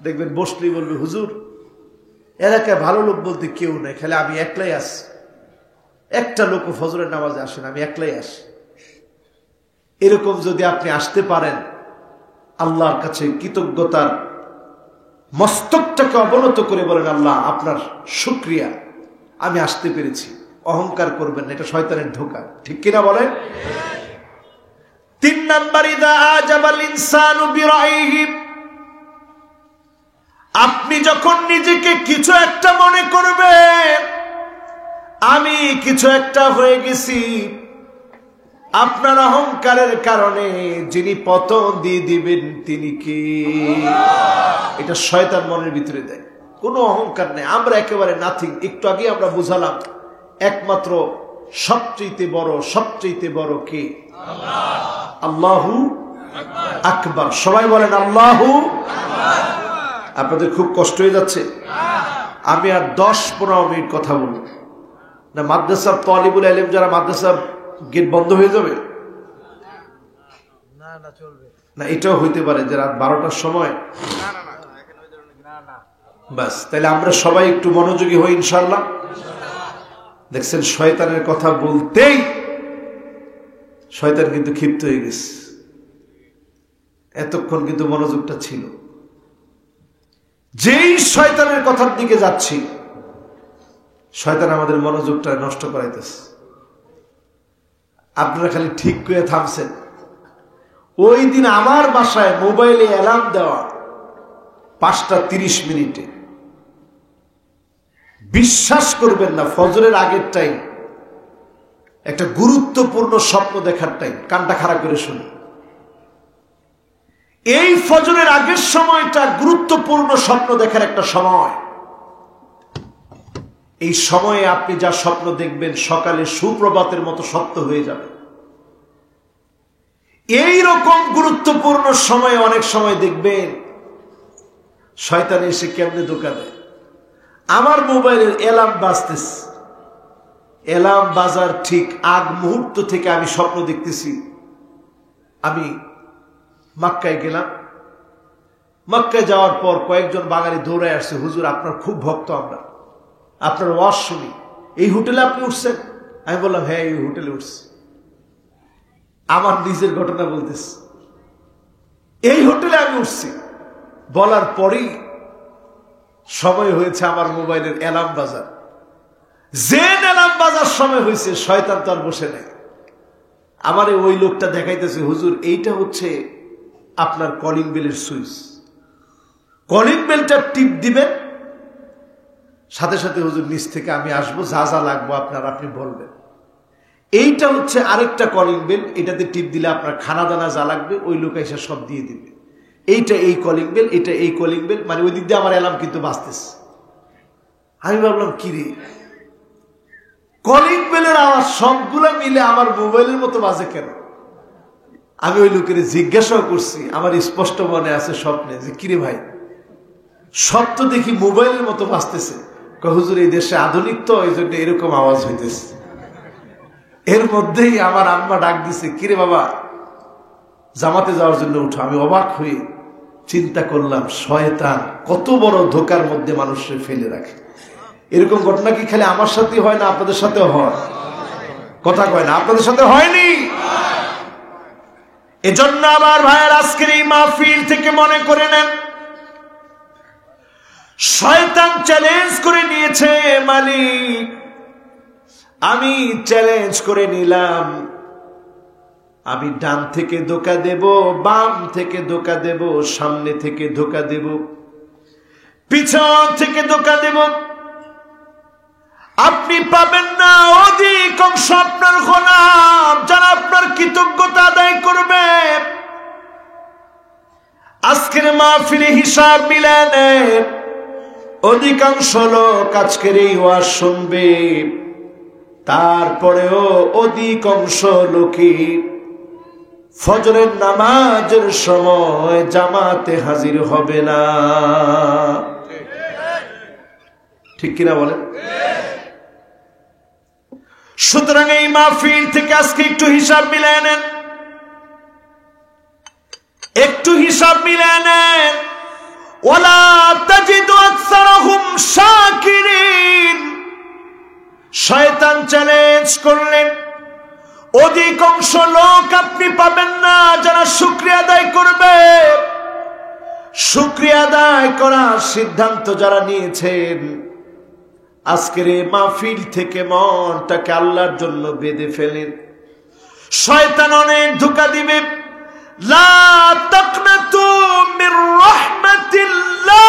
দেখবেন বসলেই বলবে হুজুর এলাকায় ভালো লোক বলতে কেউ নেই, খালি আমি একলাই আসি, একটা লোক ফজরের নামাজে আসেন, আমি একলাই আসি। এরকম যদি আপনি আসতে পারেন, আল্লাহর কাছে কৃতজ্ঞতার মস্তকটাকে অবনত করে বলেন আল্লাহ আপনার শুকরিয়া, আমি আসতে পেরেছি। অহংকার করবেন না, এটা শয়তানের ধোঁকা, ঠিক কিনা বলেন? 3 নাম্বার, ইদা আজাবাল ইনসানু বিরাইহি, আপনি যখন নিজেকে কিছু একটা মনে করবেন আমি কিছু একটা হয়ে গেছি, আপনার অহংকারের কারণে যিনি পতন দিয়ে দিবেন তিনি কি? এটা শয়তান মনের ভিতরে দেয়। কোনো অহংকার নেই, আমরা একেবারে নাথিং। একটু আগে আমরা বুঝালাম একমাত্র সবচেয়ে বড় কে? আল্লাহু আকবার। সবাই বলেন আল্লাহু আকবার। আপনাদের খুব কষ্ট হয়ে যাচ্ছে? আমি আর 10-15 মিনিট কথা বলবো না। মাদ্রাসার তালিবুল ইলম যারা, মাদ্রাসা গেট বন্ধ হয়ে যাবে না? এটাও হইতে পারে যে রাত 12টার সময়। বাস, তাহলে আমরা সবাই একটু মনোযোগী হই ইনশাআল্লাহ। দেখছেন শয়তানের কথা বলতেই শয়তান কিন্তু ক্ষিপ্ত হয়ে গেছে, এতক্ষণ কিন্তু মনোযোগটা ছিল। যেই শয়তানের কথার দিকে যাচ্ছি, শয়তান আমাদের মনোযোগটা নষ্ট করাইতেছে। আপনারা খালি ঠিক করে থামছেন। ওই দিন আমার বাসায় মোবাইলে অ্যালার্ম দেওয়া 5:30 বিশ্বাস করবেন না, ফজরের আগের টাইম, একটা গুরুত্বপূর্ণ স্বপ্ন দেখার টাইম। কানটা খারাপ করে শুনি, এই ফজরের আগের সময়টা গুরুত্বপূর্ণ স্বপ্ন দেখার একটা সময়। এই সময়ে আপনি যা স্বপ্ন দেখবেন সকালে সুপ্রভাতের মতো সত্য হয়ে যাবে। এই রকম গুরুত্বপূর্ণ সময়ে অনেক সময় দেখবেন শয়তান এসে কেমনে ধোঁকা দেয়। আমার মোবাইলের অ্যালার্ম বাজতেছে, অ্যালার্ম বাজার ঠিক আগ মুহূর্ত থেকে আমি স্বপ্ন দেখতেছি আমি মক্কায় গেলাম। মক্কায় যাওয়ার পর কয়েকজন বাঙালি দৌড়ায় আসছে, হুজুর আপনার খুব ভক্ত আমরা, আপনার ওয়াজ শুনি, এই হোটেলে আপনি উঠছেন? আমি বললাম হ্যাঁ এই হোটেলে উঠছি। আমার নিজের ঘটনা বলতেছি, এই হোটেলে আমি উঠছি। বলার পরেই সময় হয়েছে আমার মোবাইলের অ্যালার্ম বাজার। যে অ্যালার্ম বাজার সময় হয়েছে, শয়তান তো আর বসে নেই। আমারে ওই লোকটা দেখাইতেছে, হুজুর এইটা হচ্ছে আপনার কলিং বেলের সুইচ, কলিং বেলটা টিপ দিবেন, সাথে সাথে হুজুর নিচ থেকে আমি আসবো, যা যা লাগবো আপনার আপনি বলবেন। এইটা হচ্ছে আরেকটা কলিং বেল, এটাতে টিপ দিলে আপনার খানা দানা যা লাগবে ওই লোক এসে সব দিয়ে দিবে। এইটা এই কলিং বেল, এটা এই কলিং বেল, মানে ওই দিক দিয়ে আমার অ্যালার্ম কিন্তু বাজতেছে। আমি ভাবলাম কি রে, কলিং বেলের আওয়াজ সবগুলো মিলে আমার মোবাইলের মতো বাজে কেন? আমি ওই লোকের জিজ্ঞাসাও করছি, আমার স্পষ্ট মনে আছে স্বপ্নে, যে কিরে ভাই সব তো দেখি মোবাইলের মতো বাজতেছে। হুজুর এই দেশে আধুনিক তো, এই জন্য এরকম আওয়াজ হইতেছে। এর মধ্যেই আমার আম্মা ডাক দিছে, কিরে বাবা জামাতে যাওয়ার জন্য উঠো। আমি অবাক হয়ে চিন্তা করলাম, শয়তান কত বড় ধোকার মধ্যে মানুষকে ফেলে রাখে। এরকম ঘটনা কি খালি আমার সাথে হয় না, আপনাদের সাথে হয়? কথা কয় না, আপনাদের সাথে হয়নি? এজন্য আমার ভাইয়ের আজকের এই মাহফিল থেকে মনে করে নেন, শয়তান চ্যালেঞ্জ করে নিয়েছে, মালিক আমি চ্যালেঞ্জ করে নিলাম, আমি ডান থেকে ধোঁকা দেব, বাম থেকে ধোঁকা দেব, সামনে থেকে ধোঁকা দেব, পিছন থেকে ধোঁকা দেব, আপনি পাবেন না অধিকাংশ আপনার গোলাম যারা আপনার কৃতজ্ঞতা আদায় করবে। আজকের মাহফিলে হিসাব মিলায় নেন, অধিকাংশ লোক আজকের এই ওয়াজ শুনবে, তারপরেও অধিকাংশ লোকই ফজরের নামাজের সময় জামাতে হাজির হবে না। ঠিক কিনা বলেন? সুতরাং এই মাহফিল থেকে আজকে একটু হিসাব মিলায় নেন, একটু হিসাব মিলায় নেন। ওয়ালা তাজিদু আকসারহুম শাকিরিন, শয়তান চ্যালেঞ্জ করলেন, অধিকাংশ লোক আপনি পাবেন না যারা শুকরিয়া আদায় করবে। শুকরিয়া আদায় করার সিদ্ধান্ত যারা নিয়েছেন, আজকের এই মাহফিল থেকে মনটাকে আল্লাহর জন্য বেঁধে ফেলেন। শয়তান অনেক ধোঁকা দিবে। লা তাকনাতু মির রাহমাতিল্লাহ,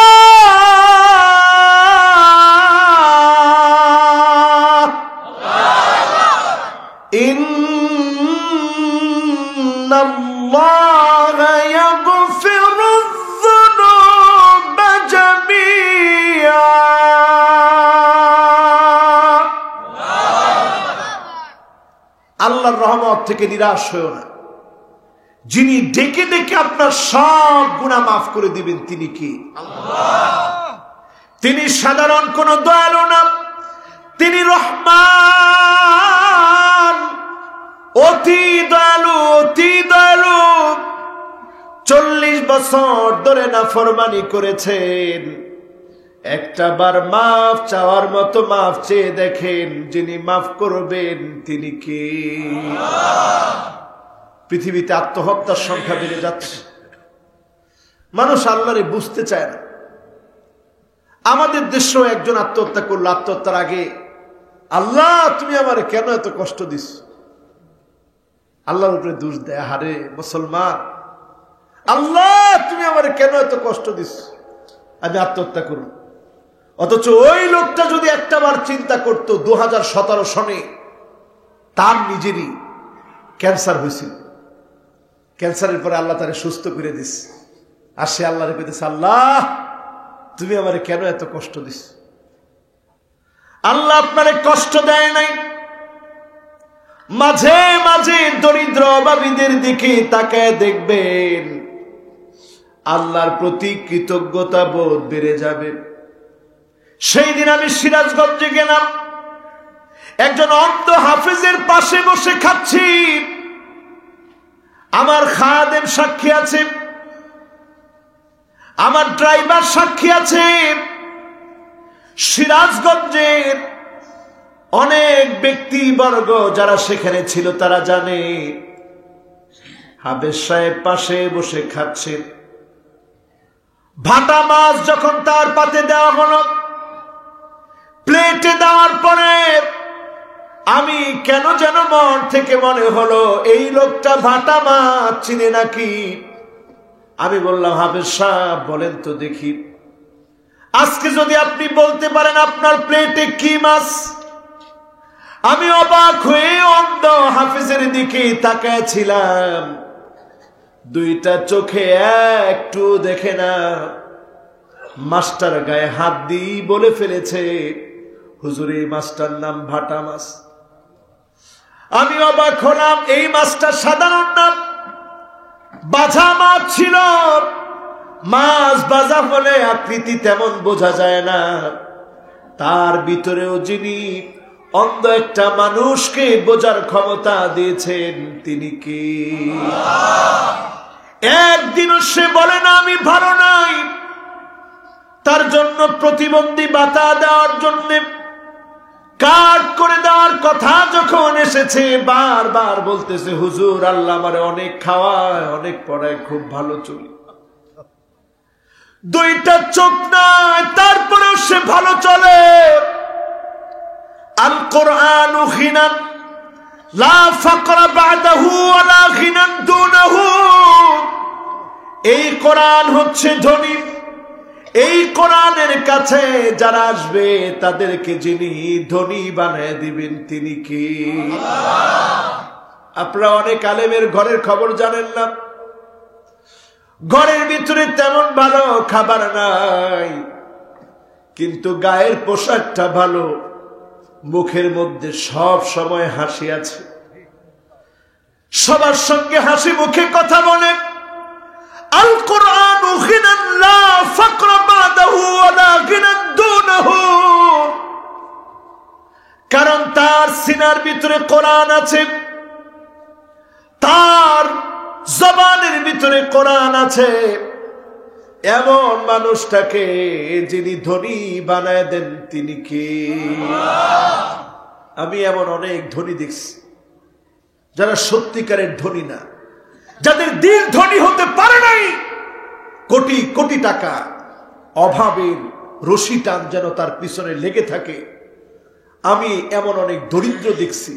ইন্নাল্লাহা ইয়াগফিরুয-যুনুবা জামিআ। আল্লাহর রহমত থেকে নিরাশ হয়ো না। যিনি ডেকে ডেকে আপনার সব গুনাহ মাফ করে দিবেন তিনি কি? আল্লাহ। তিনি সাধারণ কোন দয়ালু না, তিনি রহমান, অতি দয়ালু, অতি দয়ালু। 40 বছর ধরে নাফরমানি করেছেন, একটা বার মাফ চাওয়ার মতো মাফ চেয়ে দেখেন, যিনি মাফ করবেন তিনি কে? পৃথিবীতে আত্মহত্যার সংখ্যা বেড়ে যাচ্ছে, মানুষ আল্লাহরে বুঝতে চায় না। আমাদের দেশেও একজন আত্মহত্যা করলো। আত্মহত্যার আগে, আল্লাহ তুমি আমারে কেন এত কষ্ট দিস, আল্লাহর উপরে দোষ দেয়। হারে মুসলমান, আল্লাহ তুমি আমারে কেন এত কষ্ট দিস, আমি আত্মহত্যা করব। অথচ ওই লোকটা যদি একটাবার চিন্তা করতো, 2017 সনে তার নিজেরই ক্যান্সার হয়েছিল, ক্যান্সারের পরে আল্লাহ তারে সুস্থ করে দিস, আর সে আল্লাহরে কইতেছে, আল্লাহ তুমি আমারে কেন এত কষ্ট দিস। আল্লাহ আপনারে কষ্ট দেয় নাই। মাঝে মাঝে দরিদ্র অভাবীদের দিকে তাকায় দেখবেন, আল্লাহর প্রতি কৃতজ্ঞতা বোধ বেড়ে যাবে। সেই দিন আমি সিরাজগঞ্জে গেলাম, একজন অন্ধ হাফেজের পাশে বসে খাচ্ছি। আমার খাদেম সাক্ষী আছে, আমার ড্রাইভার সাক্ষী আছে। সিরাজগঞ্জের অনেক ব্যক্তিবর্গ যারা সেখানে ছিল তারা জানে, হাফেজ সাহেব পাশে বসে খাচ্ছে। ভাটা মাছ যখন তার পাতে দেওয়া হলো, প্লেটে দেওয়ার পরে আমি কেন যেন মন থেকে মনে হলো এই লোকটা ভাটা মাছ চিনে নাকি। আমি বললাম, হাফেজ সাহেব বলেন তো দেখি, আজকে যদি আপনি বলতে পারেন আপনার প্লেটে কি মাছ। আমি অবাক হয়ে অন্ধ হাফেজের দিকে তাকাইছিলাম, দুইটা চোখে একটু দেখে না, মাছটার গায়ে হাত দিয়ে বলে ফেলেছে, হুজুর এই মাছটার নাম ভাটা মাছ। আমি অবাক হলাম, এই মাছটা সাধারণ নাম বাজা মাছ ছিল। মাছ বাজা হলে আকৃতি তেমন বোঝা যায় না, তার ভিতরেও যিনি অন্ধ একটা মানুষকে বোঝার ক্ষমতা দিয়েছেন তিনি কি? একদিনও সে বলে না আমি ভালো নাই। তার জন্য প্রতিবন্ধী ভাতা দেওয়ার জন্য কার্ড করে দেওয়ার কথা যখন এসেছে, বারবার বলতেছে, হুজুর আল্লাহ আমারে অনেক খাওয়ায়, অনেক পড়ায়, খুব ভালো চলি। দুইটা চোখ নাই, তারপরেও সে ভালো চলে। আল কোরআনু গিনান লা ফাকরা বাদাহু ওয়ালা গিনান দুনাহু। এই কোরআন হচ্ছে ধনী। এই কোরআনের কাছে যারা আসবে তাদেরকে যিনি ধনী বানায় দিবেন তিনি কি? আপনারা অনেক আলেমের ঘরের খবর জানেন না। ঘরের ভিতরে তেমন ভালো খাবার নাই, কিন্তু গায়ের পোশাকটা ভালো, মুখের মধ্যে সব সময় হাসি আছে, সবার সঙ্গে হাসি মুখে কথা বলে। আল কোরআনু গিনান লা ফাকরা বাদাহু ওয়ালা গিনান দুনাহু। কারণ তার সিনার ভিতরে কোরআন আছে, তার জবানের ভিতরে কোরআন আছে। এমন মানুষটাকে যিনি ধনী বানায় দেন তিনি কে? আমি এমন অনেক ধনী দেখছি যারা সত্যিকারের ধনী না, যাদের দিল ধনী হতে পারে নাই। কোটি কোটি টাকা অভাবের রশি টান যেন তার পিছনে লেগে থাকে। আমি এমন অনেক দরিদ্র দেখছি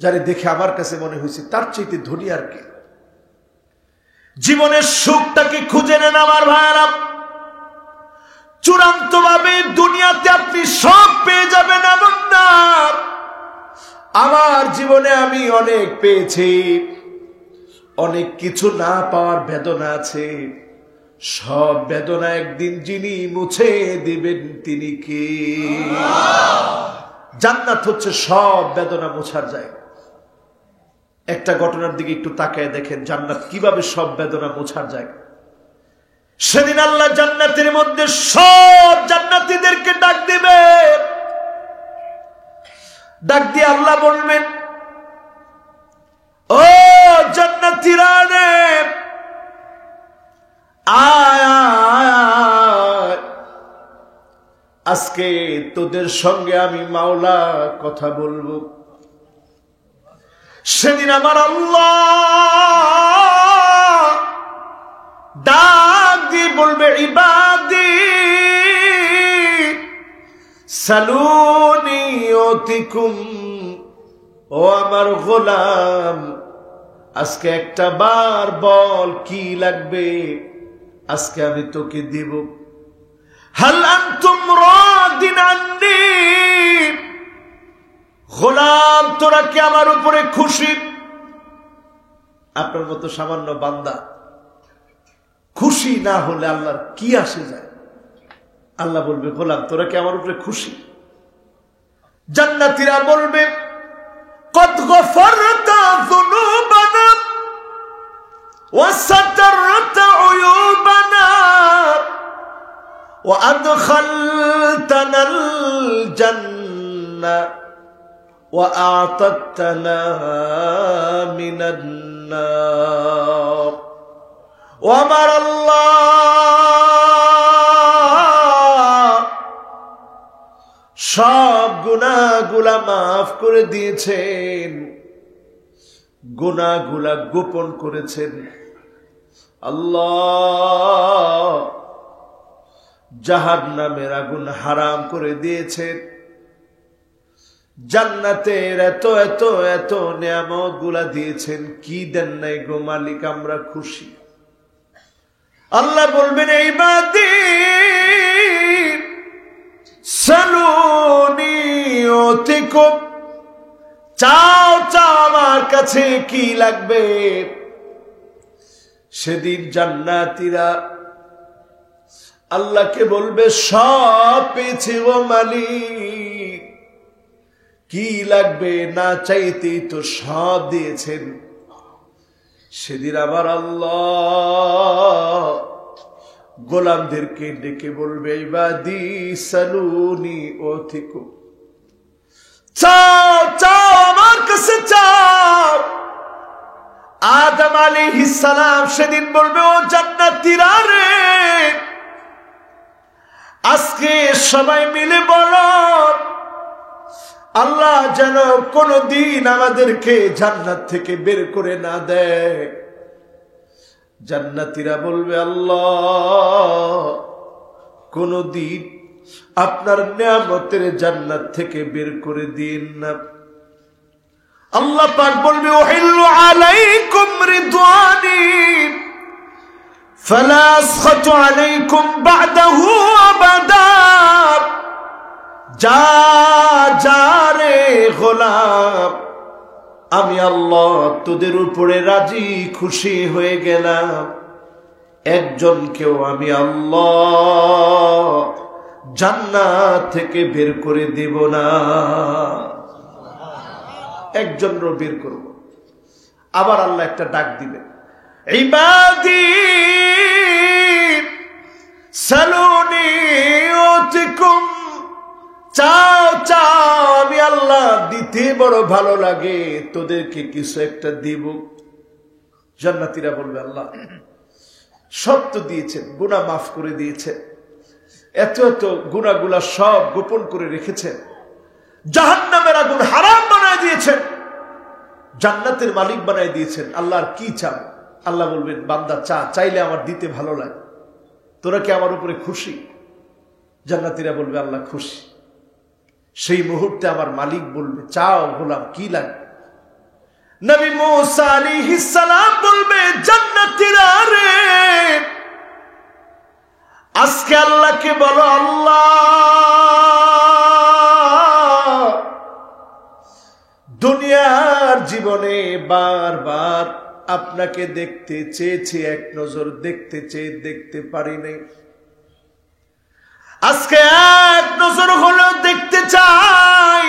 যারা দেখে আমার কাছে মনে হয়েছে তার চাইতে ধনী আর কে। জীবনের সুখটাকে খুঁজে নেন আমার ভাইরা। চূড়ান্ত ভাবে দুনিয়াতে আপনি সব পেয়ে যাবেন এমন না। আমার জীবনে আমি অনেক পেয়েছি, অনেক কিছু না পাওয়ার বেদনা আছে। সব বেদনা একদিন যিনি মুছে দিবেন তিনি কে? জান্নাত হচ্ছে সব বেদনা মোছার জায়গা। একটা ঘটনার দিকে একটু তাকায় দেখেন, জান্নাত কিভাবে সব বেদনা মোছার জায়গা। সেদিন আল্লাহ জান্নাতের মধ্যে সব জান্নাতীদেরকে ডাক দিবে। ডাক দিয়ে আল্লাহ বলবেন, ও জান্নাতীরা রে, আয় আয়, আজকে তোদের সঙ্গে আমি মাওলা কথা বলবো। সেদিন আমার আল্লাহ ডাক দিয়ে বলবে, ইবাদি সালুনি ওতিকুম, ও আমার গোলাম আজকে একটা বার বল কি লাগবে, আজকে আমি তোকে দেব। হাল আনতুম রাদিন আন্নি, গোলাম তোরা কি আমার উপরে খুশি? আপনার মতো সামান্য বান্দা খুশি না হলে আল্লাহর কি আসে যায়? আল্লাহ বলবে গোলাম তোরা কি আমার উপরে খুশি? জান্নাতীরা বলবে কদ গফরতা যুনুবানা ওয়া সাতারতা উয়ুবানা ওয়া আদখালতানাল জান্নাহ ওয়া আ'তাতনা মিনান নার। ও আমার আল্লাহ সব গুনাহগুলা মাফ করে দিয়েছেন, গুনাহগুলা গোপন করেছেন। আল্লাহ জাহান্নামের আগুন হারাম করে দিয়েছেন, জান্নাতের এত এত এত নিয়ামত গুলা দিয়েছেন, কি দেন নাই গো মালিক, আমরা খুশি। আল্লাহ বলবেন এই বাদী সালুনি ওতিকুম, চাও চাও আমার কাছে কি লাগবে। সেদিন জান্নাতীরা আল্লাহকে বলবে সব পেয়েছি ও মালিক, কি লাগবে, না চাইতেই তো সব দিয়েছেন। সেদিন আবার আল্লাহ গোলামদেরকে ডেকে বলবে ইবাদি সালুনি ওতিকুম, চাও চাও আমার কাছে চাও। আদম আলাইহিস সালাম সেদিন বলবে ও জান্নাতীরা রে, আজকে সবাই মিলে বলো আল্লাহ যেন কোনদিন আমাদেরকে জান্নাত থেকে বের করে না দেয়। জান্নাতীরা বলবে আল্লাহ কোনদিন আপনার নিয়ামতের জান্নাত থেকে বের করে দিন না। আল্লাহ পাক বলবে উহিল্লু আলাইকুম রিদওয়ানি ফালা আসখাতু আলাইকুম বা'দাহু আবাদা। যা যা রে গোলাম, আমি আল্লাহ তোদের উপরে রাজি খুশি হয়ে গেলাম, একজনকেও আমি আল্লাহ জান্নাত থেকে বের করে দেব না, একজনও বের করব। আবার আল্লাহ একটা ডাক দিবেন ইবাদি সালুনি ওতিকুম, চাও চাও আমি আল্লাহ দিতে বড় ভালো লাগে, তোদেরকে কিছু একটা দিব। জান্নাতীরা বলবে আল্লাহ সব তো দিয়েছেন, গুনাহ মাফ করে দিয়েছেন, এত এত গুনাহগুলা সব গোপন করে রেখেছেন, জাহান্নামের আগুন হারাম বানায় দিয়েছেন, জান্নাতের মালিক বানায় দিয়েছেন, আল্লাহর কি চান? আল্লাহ বলবেন বান্দা চা, চাইলে আমার দিতে ভালো লাগে, তোরা কি আমার উপরে খুশি? জান্নাতীরা বলবে আল্লাহ খুশি। সেই মুহূর্তে আমার মালিক বলবে চাও গোলাম কি লাগে? নবী মুসা আলাইহিস সালাম বলবে জান্নাতীরা রে, আজকে আল্লাহকে বলো আল্লাহ দুনিয়ার জীবনে বারবার আপনাকে দেখতে চেয়েছি, এক নজর দেখতে চেয়ে দেখতে পারি নাই, আজকে এক নজর হলেও দেখতে চাই।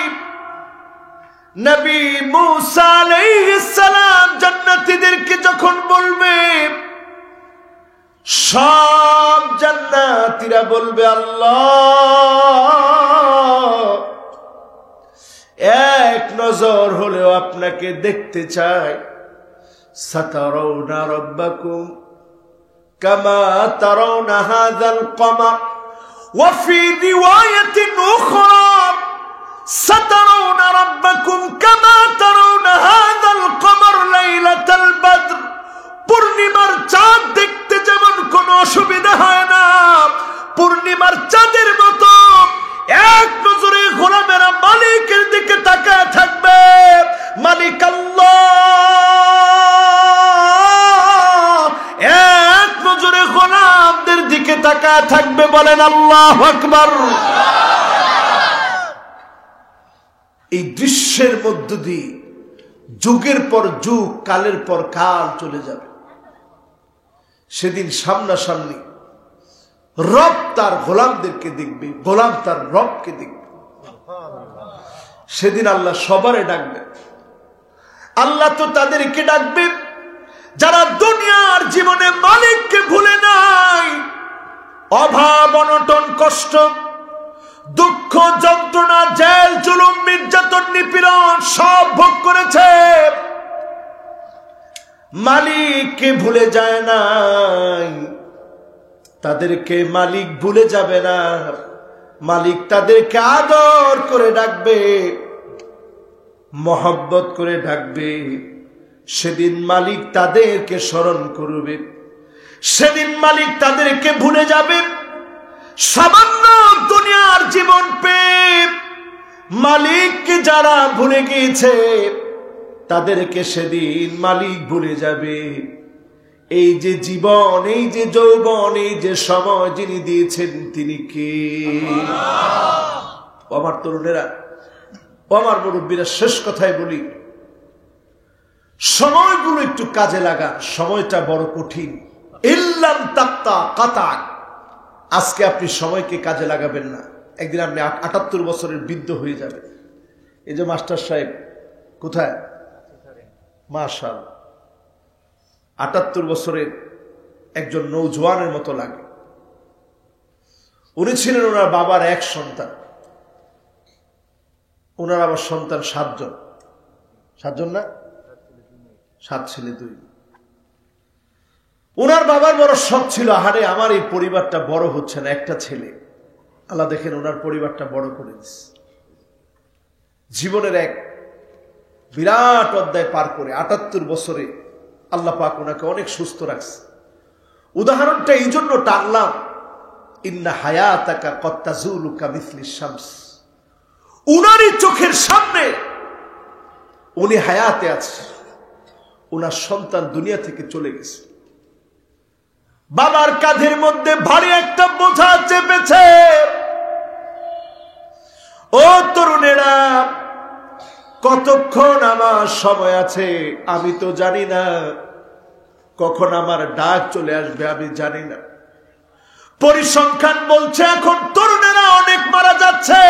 নবী মুসা আলাইহিস সালাম জান্নাতীদেরকে যখন বলবে, সব জান্নাতীরা বলবে আল্লাহ এক নজর হলেও আপনাকে দেখতে চাই। সাতারাউনা রাব্বাকুম কামা তারাউনা হাযাল কমার وفي رواية أخرى سترون ربكم كما ترون هذا القمر ليلة البدر। পূর্ণিমার চাঁদ দেখতে যেমন কোনো অসুবিধা হয় না, পূর্ণিমার চাঁদের মতো এক নজরে এক নজরে গোলামদের দিকে তাকায় থাকবে, বলেন আল্লাহু আকবার। এই দৃশ্যের মধ্য দিয়ে যুগের পর যুগ, কালের পর কাল চলে যাবে। সেদিন সামনাসামনি রব তার গোলামদেরকে দেখবে, গোলাম তার রবকে দেখবে। সেদিন আল্লাহ সবারে ডাকবে। আল্লাহ তো তাদেরকে ডাকবে যারা দুনিয়ার জীবনে মালিককে ভুলে নাই, অভাব অনটন কষ্ট দুঃখ যন্ত্রণা জেল জুলুম নির্যাতন নিপীড়ন সব ভোগ করেছে, মালিককে ভুলে যায় নাই। তাদেরকে মালিক ভুলে যাবে না, মালিক তাদেরকে আদর করে ডাকবে, মহব্বত করে ডাকবে। সেদিন মালিক তাদেরকে স্মরণ করবে, সেদিন মালিক তাদেরকে ভুলে যাবে। সামান্য দুনিয়ার জীবন পেয়ে মালিককে যারা ভুলে গিয়েছে, তাদেরকে সেদিন মালিক ভুলে যাবে। এই যে জীবন, এই যে যৌবন, এই যে সময় যিনি দিয়েছেন তিনি কে? আমার তরুণেরা, আমার মুরব্বীরা, শেষ কথায় বলি, সময়গুলো একটু কাজে লাগা। সময়টা বড় কঠিন। ইল্লাম তাক্তা কাতাক। আজকে আপনি সময়কে কাজে লাগাবেন না, একদিন আপনি ৭৮ বছরের বৃদ্ধ হয়ে যাবেন। এই যে মাস্টার সাহেব কোথায়? মাশাআল্লাহ, ৭৮ বছরের একজন নৌজওয়ানের মতো লাগে। উনি ছিলেন ওনার বাবার এক সন্তান। ওনার আবার সন্তান ৭ জন। ৭ জন না, 7 ছেলে 2। ওনার বাবার বড় শখ ছিল, আহারে আমার এই পরিবারটা বড় হচ্ছে না, একটা ছেলে। আল্লাহ দেখেন ওনার পরিবারটা বড় করে দিচ্ছে। জীবনের এক বিরাট অধ্যায় পার করে ৭৮ বছরে আল্লাহ পাক ওনাকে অনেক সুস্থ রাখছে। উদাহরণটা এই জন্য টানলাম, ইন্না হায়াতাকা কদ তাজুলু কামিসলিশ শামস। উনারই চোখের সামনে উনি হায়াতে আছে, ওনার সন্তান দুনিয়া থেকে চলে গেছে। বাবার কাঁধের মধ্যে ভারী একটা বোঝা চেপেছে। ও তরুণেরা, কতক্ষণ আমার সময় আছে আমি তো জানি না, কখন আমার ডাক চলে আসবে আমি জানি না। পরিসংখ্যান বলছে এখন তরুণেরা অনেক মারা যাচ্ছে।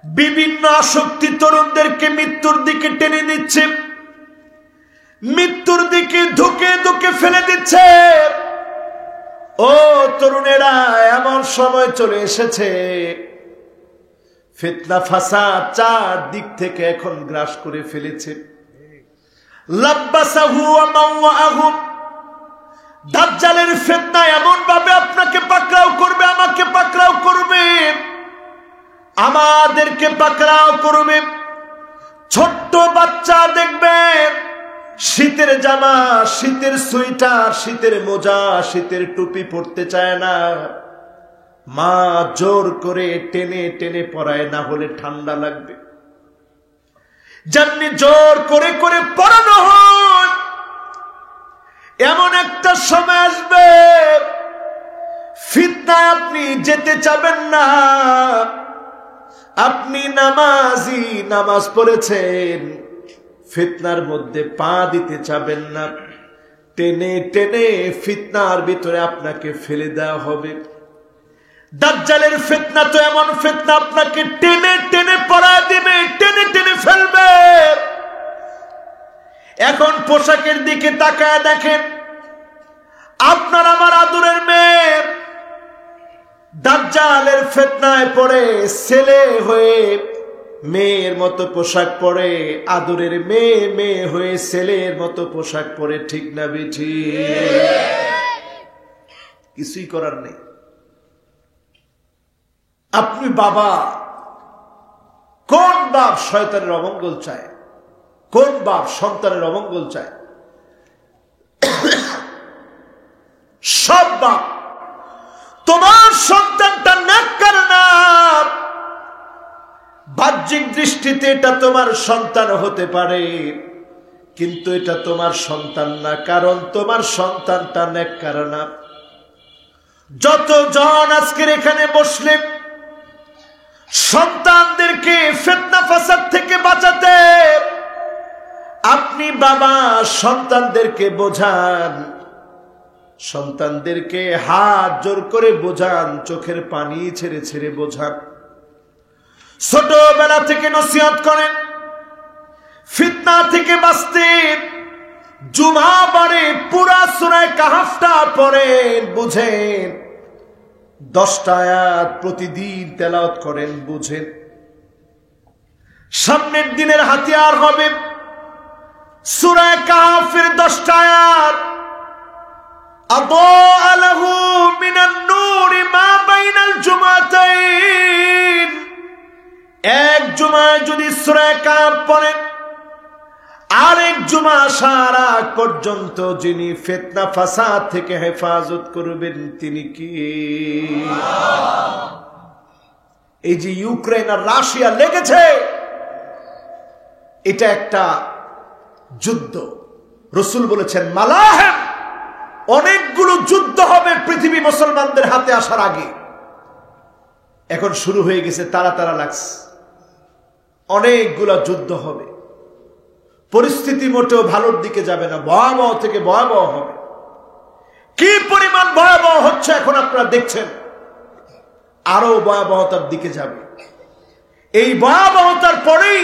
বিভিন্ন আসক্তি তরুণদেরকে মৃত্যুর দিকে টেনে দিচ্ছে, মৃত্যুর দিকে ধুকে ধুকে ফেলে দিচ্ছে। ও তরুণেরা, এমন সময় চলে এসেছে ফিতনা ফাসাদ চার দিক থেকে এখন গ্রাস করে ফেলেছে। লাব্বাসাহু ওয়া মাওয়াহু। দাজ্জালের ফিতনা এমন ভাবে আপনাকে পাকড়াও করবে, আমাকে পাকড়াও করবে, আমাদেরকে পাকড়াও করবে। ছোট্ট বাচ্চা দেখবে শীতের জামা, শীতের সোয়েটার, শীতের মোজা, শীতের টুপি পরতে চায় না, মা জোর করে টেনে টেনে পরায়, না হলে ঠান্ডা লাগবে। যেমনি জোর করে করে পরানো হয়, এমন একটা সময় আসবে ফিতনায় আপনি যেতে চাবেন না। আপনি নামাজি, নামাজ পড়েছেন, ফিতনার মধ্যে পা দিতে চাবেন না। টেনে টেনে ফিতনার ভিতরে আপনাকে ফেলে দেওয়া হবে। দাজ্জালের ফিতনা তো এমন ফিতনা, আপনাকে টেনে টেনে পড়া দিবে, টেনে টেনে ফেলবে। এখন পোশাকের দিকে তাকায় দেখেন, আপনার আমার আদরের মেয়ে দাজ্জালের ফিতনায় পড়ে ছেলে হয়ে মেয়ের মতো পোশাক পরে, আদরের মেয়ে মেয়ে হয়ে ছেলের মতো পোশাক পরে, ঠিক না বেঠি? কিছুই করার নেই। আপনি বাবা, কোন বাপ শয়তানের অমঙ্গল চায়? কোন বাপ সন্তানের অমঙ্গল চায়? সব বাপ। তোমার সন্তানটা নেককার না, বাহ্যিক দৃষ্টিতে এটা তোমার সন্তান হতে পারে, কিন্তু এটা তোমার সন্তান না, কারণ তোমার সন্তানটা নেককার না। যতজন আজকের এখানে বসলেন সন্তানদেরকে ফিতনা ফাসাদ থেকে বাঁচাতে, আপনি বাবা সন্তানদেরকে বোঝান, সন্তানদেরকে হাত জোর করে বোঝান, চোখের পানি ছেড়ে ছেড়ে বোঝান, ছোটবেলা থেকে নসিহত করেন, ফিতনা থেকে বাঁচতে জুমাবারে পুরা সূরা কাহফটা পড়েন, বুঝেন, 10টা আয়াত প্রতিদিন তেলাওয়াত করেন, বুঝেন। সামনের দিনের হাতিয়ার হবে সূরা কাহফের 10টা আয়াত। আদাআ লাহু মিনান নূরি মা বাইনাল জুমাতাইন। এক জুমায় যদি সূরা কাহফ পড়েন, আরেক জুমা সারা পর্যন্ত যিনি ফিতনা ফাসাদ থেকে হেফাজত করবেন তিনি কি? এই যে ইউক্রেন আর রাশিয়া লেগেছে, এটা একটা যুদ্ধ। রাসূল বলেছেন মালাহেম, অনেকগুলো যুদ্ধ হবে পৃথিবী মুসলমানদের হাতে আসার আগে। এখন শুরু হয়ে গেছে, তারা তারা লাগছে, অনেকগুলো যুদ্ধ হবে। পরিস্থিতি মোটেও ভালোর দিকে যাবে না, ভয়াবহ থেকে ভয়াবহ হবে। কি পরিমাণ ভয়াবহ হচ্ছে এখন আপনারা দেখছেন, আরো ভয়াবহতার দিকে যাবে। এই ভয়াবহতার পরেই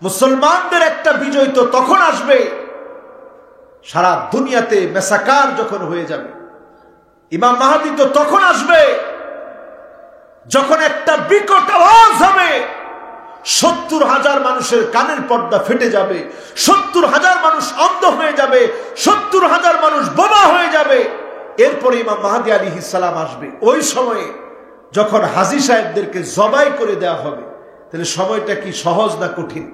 মুসলমানদের একটা বিজয় তো তখন আসবে, সারা দুনিয়াতে মেসাকার যখন হয়ে যাবে। ইমাম মাহদী তো তখন আসবে যখন একটা বিকট আওয়াজ হবে, 70,000 মানুষের কানের পর্দা ফেটে যাবে, 70,000 মানুষ অন্ধ হয়ে যাবে, 70,000 মানুষ বোবা হয়ে যাবে। এরপরে ইমাম মাহদী আলাইহিস সালাম আসবে। ওই সময়ে যখন হাজী সাহেবদেরকে জবাই করে দেওয়া হবে, তাহলে সময়টা কি সহজ না কঠিন?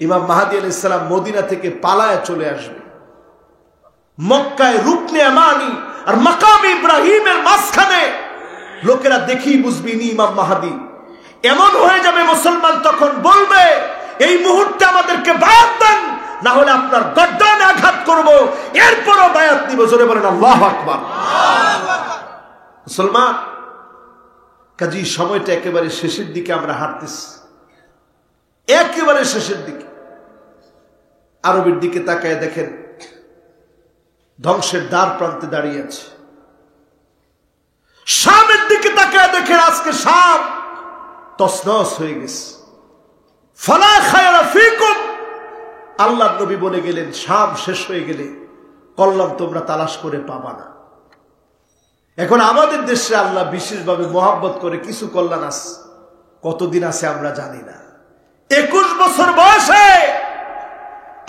ইমাম মাহদী আলাইহিস সালাম মদিনা থেকে পালায় চলে আসবে। মক্কায় রুকনে ইয়ামানি আর মাকাম ইব্রাহিমের মাঝখানে লোকেরা দেখেই বুঝবে ইনি ইমাম মাহদী। এমন হয়ে যাবে মুসলমান তখন বলবে, এই মুহূর্তে আমাদেরকে বায়াত দেন, না হলে আপনার গর্দানে আঘাত করব, এরপরও বায়াত নিব। জোরে বলেন আল্লাহু আকবার। মুসলমান, কাজী সময়টা একেবারে শেষের দিকে আমরা হাঁটতেছি, একেবারে শেষের দিকে। আরবের দিকে তাকায় দেখেন, ধ্বংসের দ্বার প্রান্তে দাঁড়িয়ে আছে। শামের দিকে তাকায় দেখেন, আজকে শাম তসনস হয়ে গেছে। ফালা খায়রা ফিকুম, আল্লাহর নবী বলে গেলেন, শাম শেষ হয়ে গেলে কল্যাণ তোমরা তালাশ করে পাবা না। এখন আমাদের দেশে আল্লাহ বিশেষভাবে মহব্বত করে কিছু কল্যাণ আছে, কতদিন আছে আমরা জানি না। 21 বছর বয়সে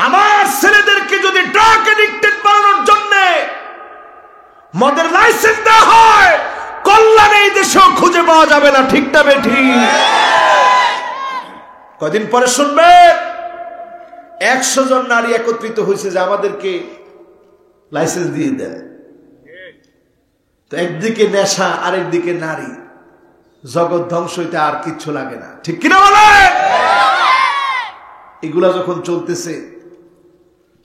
আমার ছেলেদেরকে যদি ড্রাগ এডিক্টেড বানানোর জন্য মদের লাইসেন্স দেওয়া হয়, কল্যাণ এই দেশেও খুঁজে পাওয়া যাবে না। ঠিক না বেঠিক? কদিন পরে শুনবেন 100 জন নারী একত্রিত হয়েছে যে আমাদেরকে লাইসেন্স দিয়ে দেয়। তো একদিকে নেশা, আরেকদিকে নারী, জগৎ ধ্বংস হইতে আর কিচ্ছু লাগে না। ঠিক কিনা বলে? এগুলা যখন চলতেছে,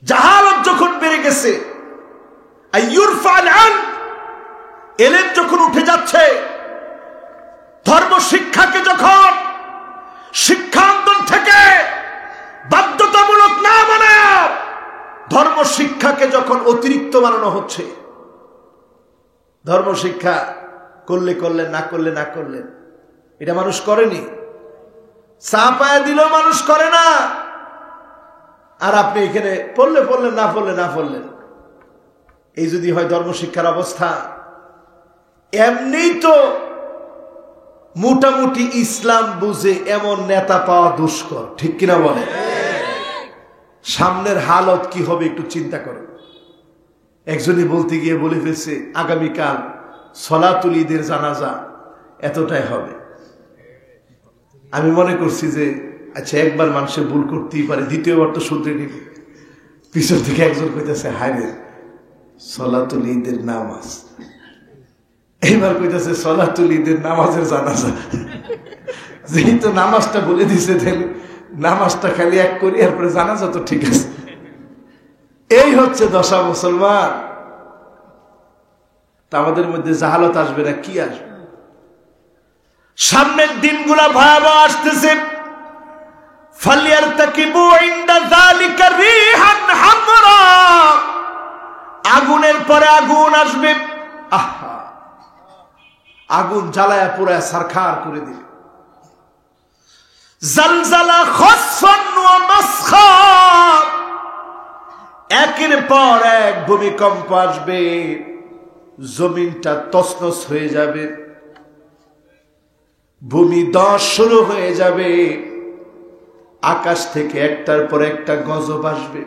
জাহালত যখন বেড়ে গেছে, এলেম যখন উঠে যাচ্ছে, ধর্ম শিক্ষাকে যখন শিক্ষা আন্দোলন থেকে বাধ্যতামূলক না বানায় ধর্ম শিক্ষাকে যখন অতিরিক্ত বানানো হচ্ছে, ধর্ম শিক্ষা করলে করলেন, না করলে না করলেন, এটা মানুষ করেনি। চাপায়া দিলেও মানুষ করে না। আর আপনি এখানে পড়লে পড়লেন, না পড়লে না পড়লেন। এই যদি হয় ধর্ম শিক্ষার অবস্থা, এমনি তো মোটামুটি ইসলাম বুঝে এমন নেতা পাওয়া দুষ্কর। ঠিক কিনা বলে? সামনের হালত কি হবে একটু চিন্তা করেন। একজনই বলতে গিয়ে বলে ফেলছে আগামীকাল সলাতুল ঈদের জানাজা এতটাই হবে। আমি মনে করছি যে আচ্ছা, একবার মানুষের ভুল করতেই পারে, দ্বিতীয়বার তো শুধরে নিবে। পিছন থেকে একজন কইতেছে হায় রে সলাতুল ঈদের নামাজ, এইবার কইতেছে সলাতুল ঈদের নামাজের জানাজা। যেহেতু নামাজটা বলে দিছে, তাহলে নামাজটা খালি এক করি, এরপরে জানাজা তো ঠিক আছে। এই হচ্ছে দশা মুসলমান। তা আমাদের মধ্যে জাহালত আসবে না, কি আসবে? সামনের দিনগুলা ভয়াবহ আসতেছে। ফালিয়ারতাকিবু ইনদা যালিকা রিহান হামরা, আগুনের পরে আগুন আসবে। আহা, আগুন জ্বালায়া পুরায়া সারখার করে দিবে। জালজালা খসফান ওয়া মাসখা, একের পর এক ভূমিকম্প আসবে, জমিনটা তছনছ হয়ে যাবে, ভূমিধস শুরু হয়ে যাবে, আকাশ থেকে একটার পর একটা গজব আসবে,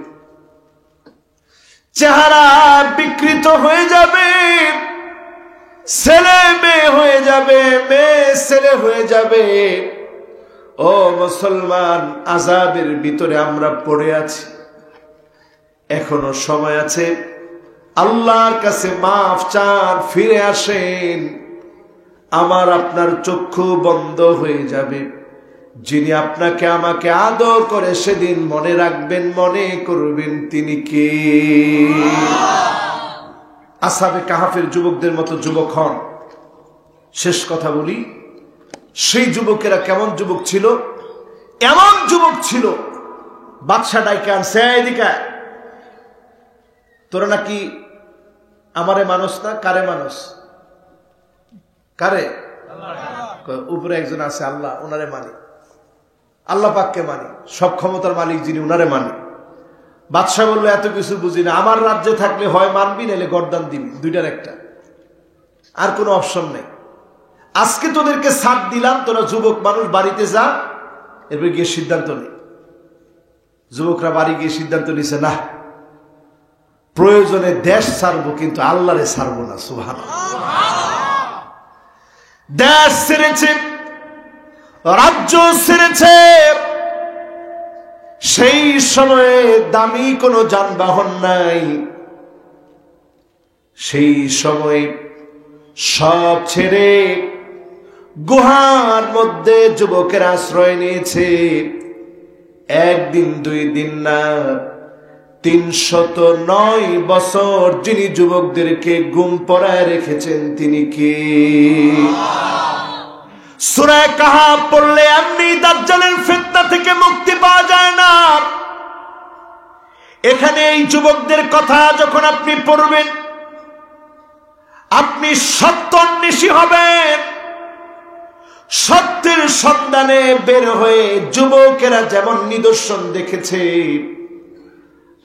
চেহারা বিকৃত হয়ে যাবে, ছেলে মেয়ে হয়ে যাবে, মেয়ে ছেলে হয়ে যাবে। ও মুসলমান, আযাবের ভিতরে আমরা পড়ে আছি, এখনো সময় আছে। আল্লাহর কাছে মাফ চান, ফিরে আসেন। আমার আপনার চক্ষু বন্ধ হয়ে যাবে। যিনি আপনাকে আমাকে আদর করে সেদিন মনে রাখবেন, মনে করবেন তিনি কে। আসহাবে কাহাফের যুবকদের মতো যুবক হন। শেষ কথা বলি, সেই যুবকেরা কেমন যুবক ছিল? এমন যুবক ছিল, বাদশা ডাইকে আনছে, এদিকে তোরা নাকি আমারে মানুষ না, কারে মানুষ? কারে? উপরে একজন আছে আল্লাহ, ওনারে মানি, আল্লাহ পাককে মানি, সব ক্ষমতার মালিক যিনি, ওনারে মানি। বাদশা বললো এত কিছু বুঝি না, আমার রাজ্যে থাকলে হয় মানবি, নাহলে গর্দান দিবি, দুইটার একটা, আর কোনো অপশন নেই। আজকে তোদেরকে ছাড় দিলাম, তোরা যুবক মানুষ বাড়িতে যা, এরপর গিয়ে সিদ্ধান্ত নেই। যুবকরা বাড়ি গিয়ে সিদ্ধান্ত নিছে, না প্রয়োজনে দেশ ছাড়বো, কিন্তু আল্লাহরে ছাড়বো না। সুবহানাল্লাহ। দেশ ছেড়েছে, রাজ্য ছেড়েছে, সেই সময়ে দামি কোনো যানবাহন নাই, সেই সময় সব ছেড়ে গুহার মধ্যে যুবকের আশ্রয় নিয়েছে। একদিন দুই দিন না, 309 বছর যিনি যুবকদেরকে ঘুম পড়ায় রেখেছেন তিনি কে? সূরা কাহাফ পড়লে এমনি দাজ্জালের ফিতনা থেকে মুক্তি পাওয়া যায় না। এখানে এই যুবকদের কথা যখন আপনি পড়বেন, আপনি সত্য অন্বেষী হবেন। সত্যের সন্ধানে বের হয়ে যুবকেরা যেমন নিদর্শন দেখেছে,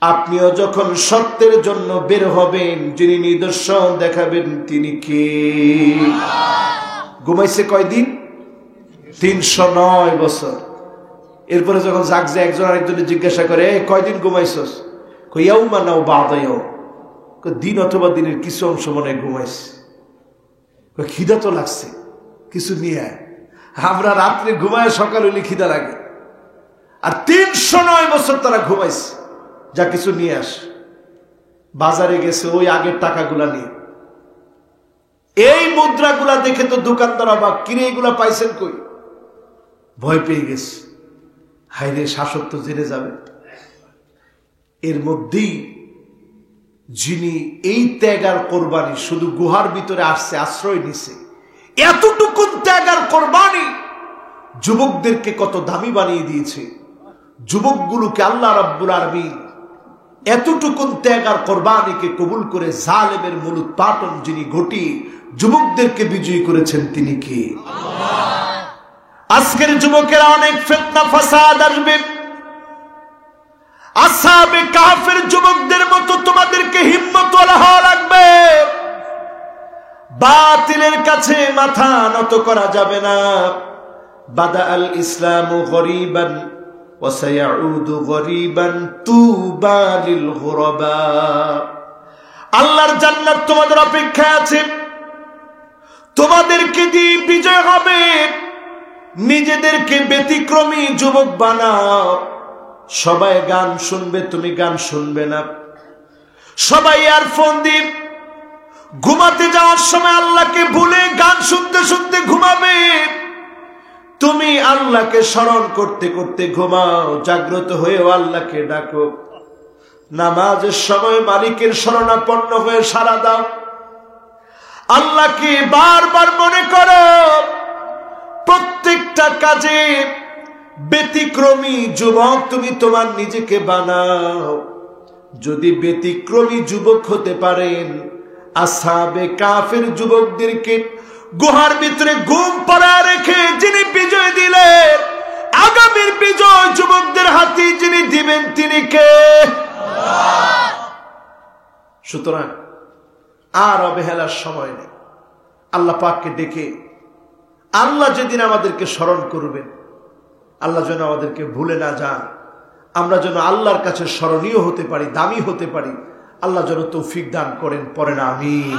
আপনিও যখন সত্যের জন্য বের হবেন, যিনি নিদর্শন দেখাবেন তিনি কে? ঘুমাইছে কয়দিন? 309 বছর। এরপরে যখন জাগছে, একজন আরেকজনে জিজ্ঞাসা করে, কয়দিন ঘুমাইছস? ইয়াউমা নাও বা'দা ইয়াউম, দিন অথবা দিনের কিছু অংশ মনে ঘুমাইছে। খিদা তো লাগছে, কিছু নিয়ে আয়। আমরা রাত্রে ঘুমায়, সকাল হইলে খিদা লাগে। আর 309 বছর তারা ঘুমাইছে, যা কিছু নিয়ে আস। বাজারে গেছে ওই আগের টাকাগুলা নিয়ে। এই মুদ্রাগুলা দেখে তো দোকানদার অবাক, কিনে এগুলা পাইছেন কই? ভয় পেয়ে গেছে, হায়রে শাসক তো জেনে যাবে। এর মধ্যেই যিনি এই ত্যাগ আর কোরবানি, শুধু গুহার ভিতরে আসছে, আশ্রয় নিছে, এতটুকু ত্যাগ আর কোরবানি যুবকদেরকে কত দামি বানিয়ে দিয়েছে। যুবকগুলোকে আল্লাহ রাব্বুল আলামিন এতটুকু ত্যাগ আর কোরবানিকে কবুল করে জালেমের মূলোৎপাটন যিনি ঘটিয়ে যুবকদেরকে বিজয়ী করেছেন তিনি কে? আজকের যুবকেরা অনেক ফিতনা ফাসাদ আসবে। আসহাবে কাহফের যুবকদের মতো তোমাদেরকে হিম্মতওয়ালা হওয়া লাগবে। বাতিলের কাছে মাথা নত করা যাবে না। বাদা আল ইসলামু গরীবান ওয়া সায়াউদু গরীবান তুবা লিল গুরাবা। আল্লাহর জান্নাত তোমাদের অপেক্ষায় আছে, তোমাদেরকে দিয়ে বিজয় হবে। নিজেদেরকে ব্যতিক্রমী যুবক বানাও। সবাই গান শুনবে, তুমি গান শুনবে না। সবাই ইয়ারফোন দিয়ে ঘুমাতে যাওয়ার সময় আল্লাহকে ভুলে গান শুনতে শুনতে ঘুমাবে। তুমি আল্লাহকে স্মরণ করতে করতে ঘুমাও, জাগ্রত হয়েও আল্লাহকে ডাকো। নামাজের সময় মালিকের শরণাপন্ন হয়ে সাড়া দাও, আল্লাহকে বারবার মনে করো। প্রত্যেকটা কাজে ব্যতিক্রমী যুবক তুমি তোমার নিজেকে বানাও। যদি ব্যতিক্রমী যুবক হতে পারেন, আসহাবে কাফের যুবকদেরকে গুহার ভিতরে ঘুম পাড়া রেখে যিনি বিজয় দিলেন, আগামীর বিজয় যুবকদের হাতে যিনি দিবেন তিনি কে? সুতরাং আর অবহেলার সময় নেই। আল্লাহ পাককে ডেকে, আল্লাহ যেদিন আমাদেরকে স্মরণ করবেন, আল্লাহ যেন আমাদেরকে ভুলে না যান, আমরা যেন আল্লাহর কাছে স্মরণীয় হতে পারি, দামি হতে পারি। আল্লাহ যেন তৌফিক দান করেন, পড়েন আমিন।